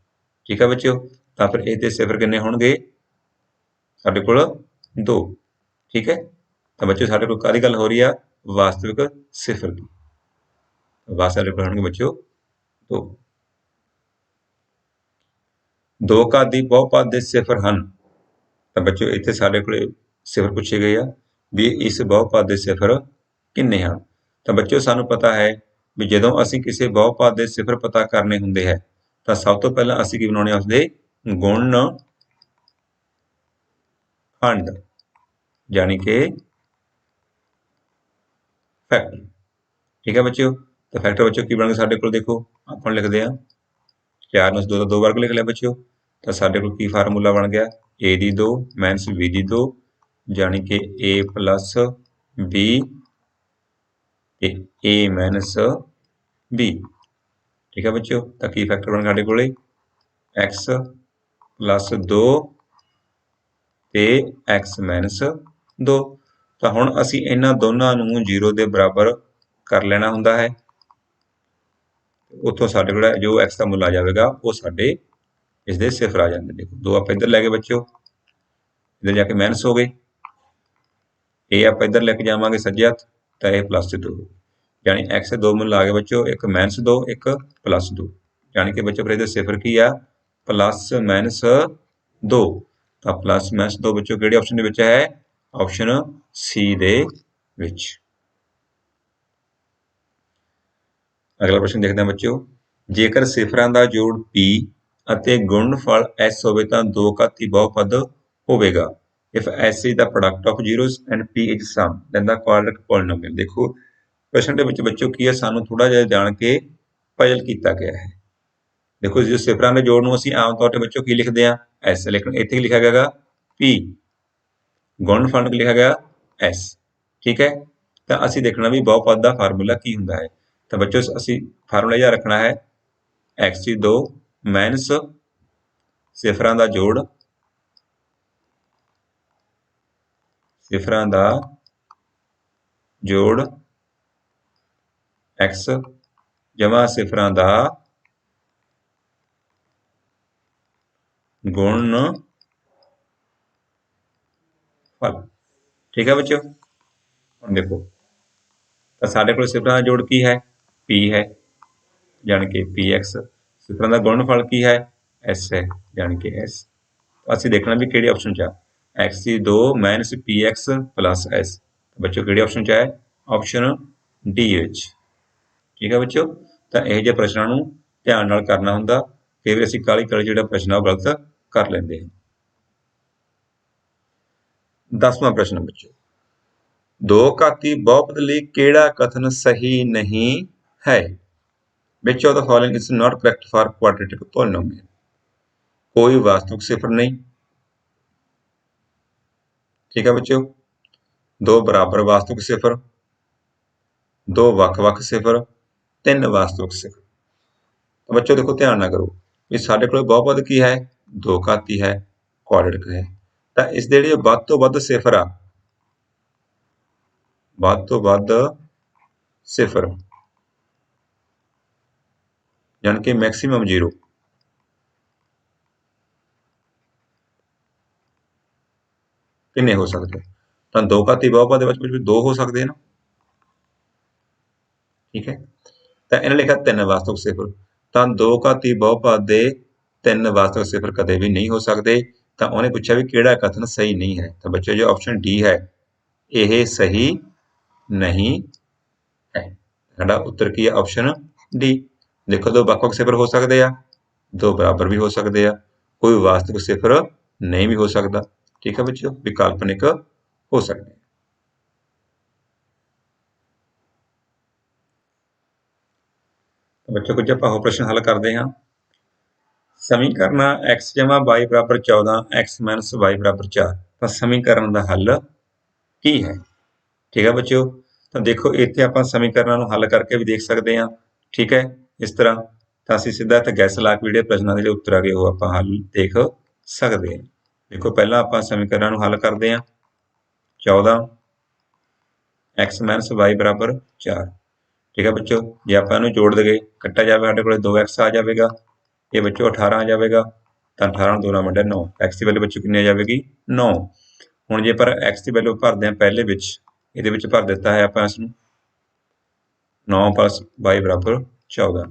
ਠੀਕ ਹੈ ਬੱਚਿਓ, ਤਾਂ ਫਿਰ ਇਹਦੇ ਸਿਫਰ ਕਿੰਨੇ ਹੋਣਗੇ? ਸਾਡੇ ਕੋਲ 2। ਠੀਕ ਹੈ, ਤਾਂ ਬੱਚਿਓ ਸਾਡੇ ਕੋਲ ਕਾਹਦੀ ਗੱਲ ਹੋ ਰਹੀ ਆ? ਵਾਸਤਵਿਕ ਸਿਫਰ ਦੀ। ਵਾਸਤਵਿਕ ਹੋਣਗੇ ਬੱਚਿਓ 2। 2 ਘਾਤੀ ਬਹੁਪਦ ਦੇ ਸਿਫਰ ਹਨ। ਤਾਂ ਬੱਚਿਓ ਇੱਥੇ ਸਾਡੇ ਕੋਲੇ ਸਿਫਰ ਪੁੱਛੇ ਗਏ ਆ ਵੀ ਇਸ ਬਹੁਪਦ ਦੇ ਸਿਫਰ ਕਿੰਨੇ ਹਨ। ਤਾਂ ਬੱਚਿਓ ਸਾਨੂੰ ਪਤਾ ਹੈ ਵੀ ਜਦੋਂ ਅਸੀਂ ਕਿਸੇ ਬਹੁਪਦ ਦੇ ਸਿਫਰ ਪਤਾ ਕਰਨੇ ਹੁੰਦੇ ਹੈ ਤਾਂ ਸਭ ਤੋਂ ਪਹਿਲਾਂ ਅਸੀਂ ਕੀ ਬਣਾਉਣੇ ਆ? ਉਸਦੇ ਗੁਣ ਖੰਡ, ਯਾਨੀ ਕਿ ਫੈਕਟਰ। ਠੀਕ ਹੈ ਬੱਚਿਓ, ਤਾਂ ਫੈਕਟਰ ਬੱਚਿਓ ਕੀ ਬਣਨਗੇ ਸਾਡੇ ਕੋਲ? ਦੇਖੋ ਆਪਾਂ ਲਿਖਦੇ ਆ 4 ਨੂੰ 2 ਦਾ 2 ਵਰਗ ਲਿਖ ਲਿਆ ਬੱਚਿਓ। ਤਾਂ ਸਾਡੇ ਕੋਲ ਕੀ ਫਾਰਮੂਲਾ ਬਣ ਗਿਆ? a ਦੀ 2 ਮਾਈਨਸ b ਦੀ 2, ਯਾਨੀ ਕਿ a ਪਲੱਸ b ਤੇ a ਮਾਈਨਸ b। ਠੀਕ ਹੈ ਬੱਚਿਓ, ਤਾਂ ਕੀ ਫੈਕਟਰ ਬਣ ਸਾਡੇ ਕੋਲੇ? x ਪਲੱਸ 2 ਤੇ x ਮਾਈਨਸ 2। ਤਾਂ ਹੁਣ ਅਸੀਂ ਇਹਨਾਂ ਦੋਨਾਂ ਨੂੰ 0 ਦੇ ਬਰਾਬਰ ਕਰ ਲੈਣਾ ਹੁੰਦਾ ਹੈ। ਉੱਥੋਂ ਸਾਡੇ ਕੋਲ ਜੋ x ਦਾ ਮੁੱਲ ਆ ਜਾਵੇਗਾ ਉਹ ਸਾਡੇ ਇਸਦੇ ਸਿਫਰ ਆ ਜਾਂਦੇ। ਦੇਖੋ 2 ਆਪਾਂ ਇੱਧਰ ਲੈ ਗਏ ਬੱਚਿਓ, ਇੱਧਰ ਜਾ ਕੇ ਮਾਈਨਸ ਹੋ ਗਏ। ਇਹ ਆਪਾਂ ਇੱਧਰ ਲੈ ਕੇ ਜਾਵਾਂਗੇ ਸੱਜੇ ਹੱਥ, ਤਾਂ ਇਹ ਪਲੱਸ 2 ਯਾਨੀ x ਦੇ 2 ਮੁੱਲ ਆ ਗਏ ਬੱਚਿਓ, ਇੱਕ ਮਾਈਨਸ 2 ਇੱਕ ਪਲੱਸ 2। ਯਾਨੀ ਕਿ ਬੱਚਿਓ ਫਿਰ ਇਹਦੇ ਸਿਫਰ ਕੀ ਆ? Plus minus 2। ਤਾਂ ਪਲੱਸ ਮਾਈਨਸ 2 ਬੱਚਿਓ ਕਿਹੜੇ ਆਪਸ਼ਨ ਦੇ ਵਿੱਚ ਹੈ? ਆਪਸ਼ਨ ਸੀ ਦੇ ਵਿੱਚ। ਅਗਲਾ ਪ੍ਰਸ਼ਨ ਦੇਖਦੇ ਹਾਂ ਬੱਚਿਓ, ਜੇਕਰ ਸਿਫਰਾਂ ਦਾ ਜੋੜ p ਅਤੇ ਗੁਣਨਫਲ s ਹੋਵੇ ਤਾਂ 2 ਘਾਤੀ ਬਹੁਪਦ ਹੋਵੇਗਾ। If s is the product of zeros and p is sum, then the quadratic polynomial। ਦੇਖੋ ਪ੍ਰਸ਼ਨ ਦੇ ਵਿੱਚ ਬੱਚਿਓ ਕੀ ਹੈ? ਸਾਨੂੰ ਥੋੜਾ ਜਿਹਾ ਜਾਣ ਕੇ ਪਜ਼ਲ ਕੀਤਾ ਗਿਆ ਹੈ। ਦੇਖੋ ਜੇ ਸਿਫਰਾਂ ਦੇ ਜੋੜ ਨੂੰ ਅਸੀਂ ਆਮ ਤੌਰ ਤੇ ਬੱਚਿਓ ਕੀ ਲਿਖਦੇ ਆ? s, ਲੇਕਿਨ ਇੱਥੇ ਕੀ ਲਿਖਿਆ ਗਿਆ? p। ਗੁਣਨਫਲ ਨੂੰ ਲਿਖਿਆ ਗਿਆ s। ਠੀਕ ਹੈ, ਤਾਂ ਅਸੀਂ ਦੇਖਣਾ ਵੀ ਬਹੁਪਦ ਦਾ ਫਾਰਮੂਲਾ ਕੀ ਹੁੰਦਾ ਹੈ। ਤਾਂ ਬੱਚਿਓ ਅਸੀਂ ਫਾਰਮੂਲਾ ਇਹ ਰੱਖਣਾ ਹੈ x ਦੀ 2 ਮਾਈਨਸ ਸਿਫਰਾਂ ਦਾ ਜੋੜ, ਸਿਫਰਾਂ ਦਾ ਜੋੜ x ਜਮਾ ਸਿਫਰਾਂ ਦਾ ਗੁਣਨਫਲ। ਠੀਕ ਹੈ ਬੱਚਿਓ, ਹੁਣ ਦੇਖੋ ਤਾਂ ਸਾਡੇ ਕੋਲ ਸਿਫਰਾਂ ਦਾ ਜੋੜ ਕੀ ਹੈ? p ਹੈ, ਯਾਨੀ ਕਿ px। ਸਿਫਰਾਂ ਦਾ ਗੁਣਨਫਲ ਕੀ ਹੈ? s ਹੈ, ਯਾਨੀ ਕਿ s। ਅਸੀਂ ਦੇਖਣਾ ਵੀ ਕਿਹੜੇ ਆਪਸ਼ਨ 'ਚ ਆ? x ਦੀ 2 ਮਾਈਨਸ px ਪਲੱਸ s। ਬੱਚਿਓ ਕਿਹੜੇ ਆਪਸ਼ਨ 'ਚ ਹੈ? ਆਪਸ਼ਨ ਡੀ ਵਿੱਚ। ਠੀਕ ਹੈ ਬੱਚਿਓ, ਤਾਂ ਇਹੋ ਜਿਹੇ ਪ੍ਰਸ਼ਨਾਂ ਨੂੰ ਧਿਆਨ ਨਾਲ ਕਰਨਾ ਹੁੰਦਾ। ਕਈ ਵਾਰ ਅਸੀਂ ਕਾਹਲੀ ਕਾਹਲੀ ਜਿਹੜਾ ਪ੍ਰਸ਼ਨ ਆ ਉਹ ਗਲਤ ਕਰ ਲੈਂਦੇ ਹਾਂ। 10ਵਾਂ ਪ੍ਰਸ਼ਨ ਬੱਚਿਓ, 2 ਘਾਤੀ ਬਹੁਪਦ ਲਈ ਕਿਹੜਾ ਕਥਨ ਸਹੀ ਨਹੀਂ ਹੈ? Which of the following is not correct for quadratic polynomial? ਕੋਈ ਵਾਸਤਵਿਕ ਸਿਫਰ ਨਹੀਂ। ਠੀਕ ਹੈ ਬੱਚਿਓ, 2 ਬਰਾਬਰ ਵਾਸਤਵਿਕ ਸਿਫਰ, 2 ਵੱਖ-ਵੱਖ ਸਿਫਰ, 3 ਵਾਸਤਵਿਕ ਸਿਫਰ। ਤਾਂ ਬੱਚਿਓ ਦੇਖੋ ਧਿਆਨ ਨਾਲ ਕਰੋ ਵੀ ਸਾਡੇ ਕੋਲ ਬਹੁਪਦ ਕੀ ਹੈ? 2 ਘਾਤੀ ਹੈ, ਕੁਆਡਰੇਟਿਕ ਹੈ। ਤਾਂ ਇਸ ਦੇ ਜਿਹੜੇ ਵੱਧ ਤੋਂ ਵੱਧ ਸਿਫਰ ਆ, ਵੱਧ ਤੋਂ ਵੱਧ ਸਿਫਰ ਯਾਨੀ ਕਿ ਮੈਕਸਿਮਮ 0, किन्ने हो सकते तो दो घाती बहुपद दो हो सकते हैं ना, ठीक है। तो इन्हें लिखा 3 वास्तविक सिफर, तो दो घाती बहुपद के 3 वास्तविक सिफर कदे भी नहीं हो सकते। तो उन्हें पूछा भी किहड़ा कथन सही नहीं है, तो बच्चों जो ऑप्शन डी है यह सही नहीं है। साडा उत्तर की है ऑप्शन डी। देखो दो ਵੱਖ-ਵੱਖ सिफर हो सकते हैं, दो बराबर भी हो सकते हैं, कोई वास्तविक सिफर नहीं भी हो सकता, ठीक है बच्चों, भी काल्पनिक हो सकते हैं। तो बच्चों कुछ ਆਪਾਂ ਹੋਰ प्रश्न हल करते हैं। समीकरण x जमा y बराबर 14 x माइनस y बराबर 4, तो समीकरण का हल की है, ठीक है बच्चों। तो देखो इत्थे ਆਪਾਂ समीकरणों ਨੂੰ हल करके भी देख सकते हैं, ठीक है। इस तरह तो ਅਸੀਂ ਸਿੱਧਾ ਇੱਥੇ ਗੈਸ ਲਾ ਕੇ ਜਿਹੜੇ ਪ੍ਰਸ਼ਨਾਂ ਦੇ ਜਿਹੜੇ ਉੱਤਰ ਆ ਗਏ ਉਹ ਆਪਾਂ ਹੱਲ ਦੇਖ ਸਕਦੇ ਹਾਂ। ਦੇਖੋ ਪਹਿਲਾਂ ਆਪਾਂ ਸਮੀਕਰਨਾਂ ਨੂੰ ਹੱਲ ਕਰਦੇ ਹਾਂ। 14 x ਮਾਈਨਸ y ਬਰਾਬਰ 4, ਠੀਕ ਹੈ ਬੱਚੋ। ਜੇ ਆਪਾਂ ਇਹਨੂੰ ਜੋੜ ਦਈਏ ਕੱਟਿਆ ਜਾਵੇ ਸਾਡੇ ਕੋਲ 2x ਆ ਜਾਵੇਗਾ, ਇਹ ਬੱਚੋ 18 ਆ ਜਾਵੇਗਾ, ਤਾਂ 18 2 ਨਾਲ ਵੰਡਿਆ 9, x ਦੀ ਵੈਲਿਊ ਬੱਚੋ ਕਿੰਨੀ ਆ ਜਾਵੇਗੀ 9। ਹੁਣ ਜੇ ਪਰ x ਦੀ ਵੈਲਿਊ ਭਰਦੇ ਹਾਂ ਪਹਿਲੇ ਵਿੱਚ, ਇਹਦੇ ਵਿੱਚ ਭਰ ਦਿੱਤਾ ਹੈ ਆਪਾਂ ਇਸ ਨੂੰ 9 + y ਬਰਾਬਰ 14,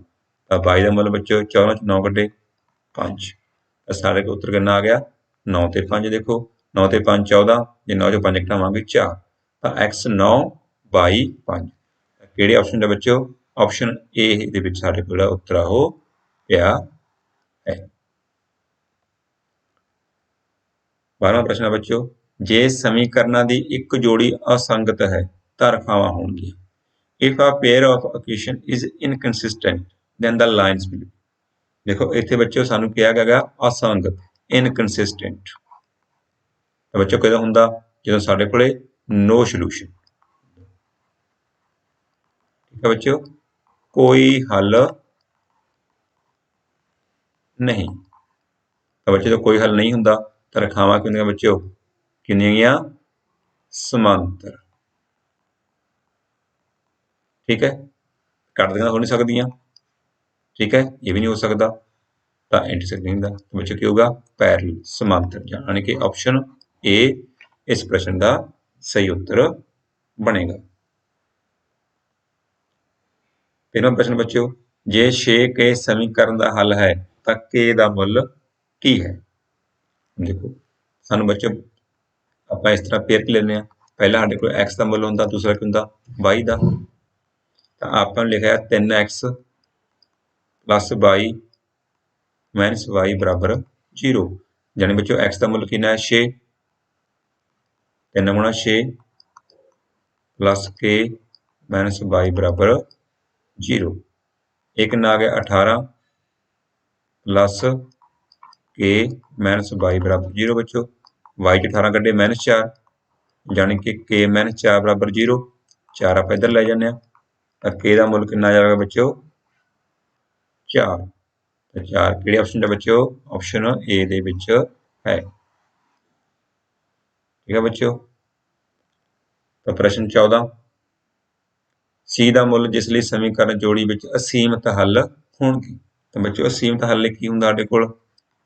ਤਾਂ y ਦਾ ਮੁੱਲ ਬੱਚੋ 14 ਚ 9 ਕੱਢੇ 5, ਤਾਂ ਸਾਡੇ ਕੋਲ ਉੱਤਰ ਕਿੰਨਾ ਆ ਗਿਆ 9 ਤੇ 5। ਦੇਖੋ 9 ਤੇ 5 14, ਜੇ 9 ਚੋਂ 5 ਘਟਾਵਾਂਗੇ 4, ਤਾਂ x 9 y 5। ਕਿਹੜੇ ਆਪਸ਼ਨ ਦਾ ਬੱਚੋ ਆਪਸ਼ਨ ਏ ਦੇ ਵਿੱਚ ਸਾਡੇ ਕੋਲ ਉੱਤਰ ਉਹ ਪਿਆ ਹੈ। 12ਵਾਂ ਪ੍ਰਸ਼ਨ ਹੈ ਬੱਚੋ, ਜੇ ਸਮੀਕਰਨਾਂ ਦੀ ਇੱਕ ਜੋੜੀ ਅਸੰਗਤ ਹੈ ਤਾਂ ਰੇਖਾਵਾਂ ਹੋਣਗੀਆਂ। If a pair of equation is inconsistent, then the lines will be। देखो इत्थे बच्चों सानू किहा गया असंगत इनकंसिस्टेंट, तो बच्चों कदों हुंदा जदों साडे कोले नो सोल्यूशन, ठीक है बच्चों, कोई हल नहीं। तो बच्चों जो कोई हल नहीं हुंदा तो रेखावां कितनियां बच्चों कितनियां समांतर, ठीक है। कटदियां हो नहीं सकदियां, ठीक है, ये भी नहीं हो सकता, तो इंटरसेक्ट नहीं होता, तो बच्चों क्या होगा पैरेलल समांतर, यानी कि ऑप्शन ए इस प्रश्न का सही उत्तर बनेगा। 13वां प्रश्न बच्चों, जे 6 के समीकरण का हल है तो k का मुल की है। देखो सानू बच्चों ਆਪਾਂ इस तरह पेयर लेने हैं, पहला साडे कोल x का मुल हुंदा, दूसरा की हुंदा y का, तो ਆਪਾਂ लिखा 3x + y माइनस y बराबर 0, यानी बच्चों x का मुल कितना है 6, 3 गुणा 6 + k माइनस y बराबर 0, एक कितना आ गया 18 + k माइनस y बराबर 0 बच्चों, y 18 कड्ढे -4, यानी कि k - 4 बराबर 0, 4 आप इधर ले जाने, तो k का मुल कितना आ जाएगा बच्चों 4, तो 4 किहड़े ऑप्शन है बच्चों ऑप्शन ए दे विच है, ठीक है बच्चों। तो प्रश्न 14, सी का मुल जिस लिए समीकरण जोड़ी विच असीमित हल होणगे, तो बच्चों असीमित हल की हुंदा साडे कोल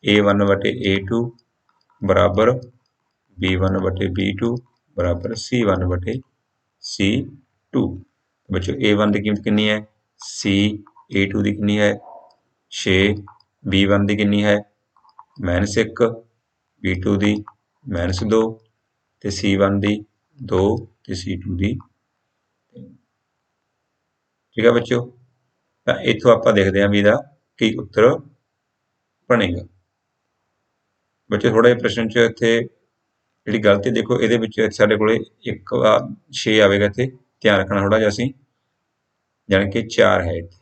A1/A2 बराबर B1/B2 बराबर C1/C2। बच्चों A1 की कीमत कितनी है C A2 की कितनी है 6, B1 की कितनी है -1, B2 की -2, तो C1 की 2 तो C2 की 3, ठीक है बच्चों। तो इत्थों आप देखते हैं भी इहदा की उत्तर बनेगा। बच्चों थोड़ा जिहा प्रश्न च इत्थे जिहड़ी गलती देखो इहदे विच साडे कोले 1 6 आवेगा, इत्थे ध्यान रखना थोड़ा जिहा असीं, यानी कि 4 है इत्थे,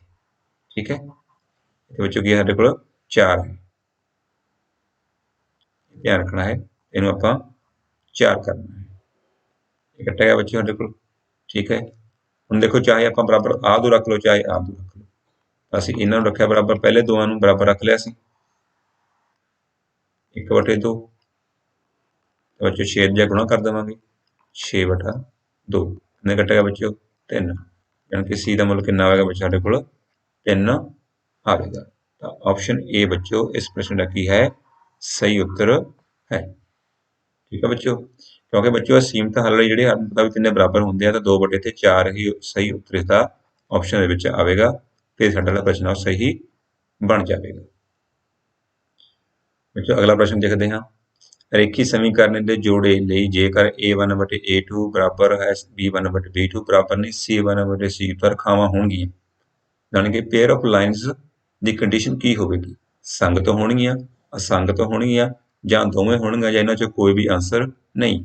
ठीक है। इत्थे बच्चों की साडे कोल 4 है, ध्यान रखना है, इहनूं आपां 4 करना है, ये कट्टिया गया बच्चों साडे कोल, ठीक है। हुण देखो चाहे आपां बराबर आ दो रख लो चाहे आ दो रख लो, असीं इन्हां नूं रखिया बराबर, पहले दोवां नूं बराबर रख लिया असीं 1/2, बच्चों 6 दा गुणा कर देवांगे 6/2, कितने कटेगा बच्चों 3, यानी कि सी का मुल कितना आएगा बच्चों साडे कोल 3 आएगा। तो ऑप्शन ए बच्चों इस प्रश्न का की है सही उत्तर है, ठीक है बच्चों, क्योंकि बच्चों सीमित हल वाले ਜਿਹੜੇ ਹਨ ਤਾਂ ਵੀ ਤਿੰਨੇ ਬਰਾਬਰ ਹੁੰਦੇ ਆ ਤਾਂ 2/4 ਹੀ ਸਹੀ ਉੱਤਰ ਇਸਦਾ ਆਪਸ਼ਨ ਦੇ ਵਿੱਚ ਆਵੇਗਾ ਤੇ ਸਾਡਾ ਜਿਹੜਾ ਪ੍ਰਸ਼ਨ ਆ ਸਹੀ ਬਣ ਜਾਵੇਗਾ। ਬੱਚੋ ਅਗਲਾ ਪ੍ਰਸ਼ਨ ਦੇਖਦੇ ਹਾਂ। ਰੇਖੀ ਸਮੀਕਰਨ ਦੇ ਜੋੜੇ ਲਈ ਜੇਕਰ a1/a2 ਬਰਾਬਰ ਹੈ b1/b2 ਬਰਾਬਰ ਨਹੀਂ c1/c ਤਾਂ ਰੇਖਾਵਾਂ ਹੋਣਗੀਆਂ, ਯਾਨੀ ਕਿ pair of lines the condition ਕੀ ਹੋਵੇਗੀ? ਸੰਗਤ ਹੋਣਗੀਆਂ, ਅਸੰਗਤ ਹੋਣਗੀਆਂ ਜਾਂ ਦੋਵੇਂ ਹੋਣਗੀਆਂ ਜਾਂ ਇਹਨਾਂ 'ਚੋਂ ਕੋਈ ਵੀ ਆਂਸਰ ਨਹੀਂ।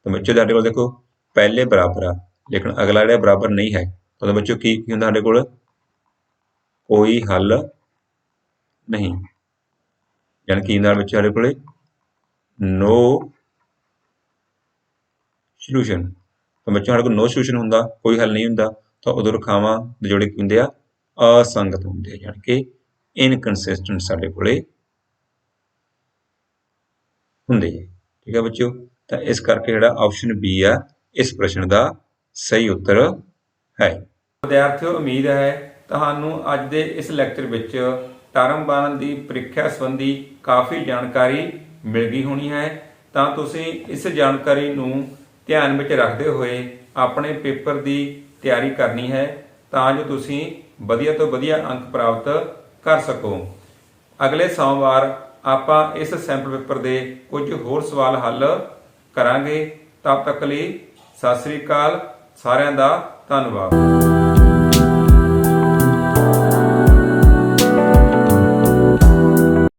ਤਾਂ ਬੱਚੋ ਸਾਡੇ ਕੋਲ ਦੇਖੋ ਪਹਿਲੇ ਬਰਾਬਰ ਆ ਲੇਕਿਨ ਅਗਲਾ ਜਿਹੜਾ ਬਰਾਬਰ ਨਹੀਂ ਹੈ ਤਾਂ ਬੱਚੋ ਕੀ ਹੁੰਦਾ ਸਾਡੇ ਕੋਲ? ਕੋਈ ਹੱਲ ਨਹੀਂ, ਯਾਨੀ ਕਿ ਨਾਲ ਬੱਚੇ ਸਾਡੇ ਕੋਲੇ नो ਸੋਲੂਸ਼ਨ। ਤਾਂ ਬੱਚਿਆਂ ਸਾਡੇ ਕੋਲ नो ਸੋਲੂਸ਼ਨ ਹੁੰਦਾ, ਕੋਈ ਹੱਲ ਨਹੀਂ ਹੁੰਦਾ ਤਾਂ ਉਦੋਂ ਰੇਖਾਵਾਂ ਦੇ ਜੋੜੇ ਕੀ ਹੁੰਦੇ ਆ? ਅਸੰਗਤ ਹੁੰਦੇ ਆ, ਯਾਨੀ ਕਿ ਇਨਕਨਸਿਸਟੈਂਟ ਸਾਡੇ ਕੋਲੇ ਹੁੰਦੇ ਆ। ਠੀਕ ਹੈ ਬੱਚਿਓ, ਤਾਂ ਇਸ ਕਰਕੇ ਜਿਹੜਾ ਆਪਸ਼ਨ ਬੀ ਆ ਇਸ ਪ੍ਰਸ਼ਨ ਦਾ ਸਹੀ ਉੱਤਰ ਹੈ। ਵਿਦਿਆਰਥੀਓ, ਉਮੀਦ ਹੈ ਤੁਹਾਨੂੰ ਅੱਜ ਦੇ ਇਸ ਲੈਕਚਰ ਵਿੱਚ ਟਰਮ 1 ਦੀ ਪ੍ਰੀਖਿਆ ਸੰਬੰਧੀ ਕਾਫੀ ਜਾਣਕਾਰੀ ਮਿਲ ਗਈ ਹੋਣੀ ਹੈ। ਤਾਂ ਤੁਸੀਂ ਇਸ ਜਾਣਕਾਰੀ ਨੂੰ ਧਿਆਨ ਵਿੱਚ ਰੱਖਦੇ ਹੋਏ ਆਪਣੇ ਪੇਪਰ ਦੀ ਤਿਆਰੀ ਕਰਨੀ ਹੈ ਤਾਂ ਜੋ ਤੁਸੀਂ ਵਧੀਆ ਤੋਂ ਵਧੀਆ ਅੰਕ ਪ੍ਰਾਪਤ ਕਰ ਸਕੋ। ਅਗਲੇ ਸੋਮਵਾਰ ਆਪਾਂ ਇਸ ਸੈਂਪਲ ਪੇਪਰ ਦੇ ਕੁਝ ਹੋਰ ਸਵਾਲ ਹੱਲ ਕਰਾਂਗੇ। ਤਦ ਤੱਕ ਲਈ ਸਤਿ ਸ੍ਰੀ ਅਕਾਲ, ਸਾਰਿਆਂ ਦਾ ਧੰਨਵਾਦ।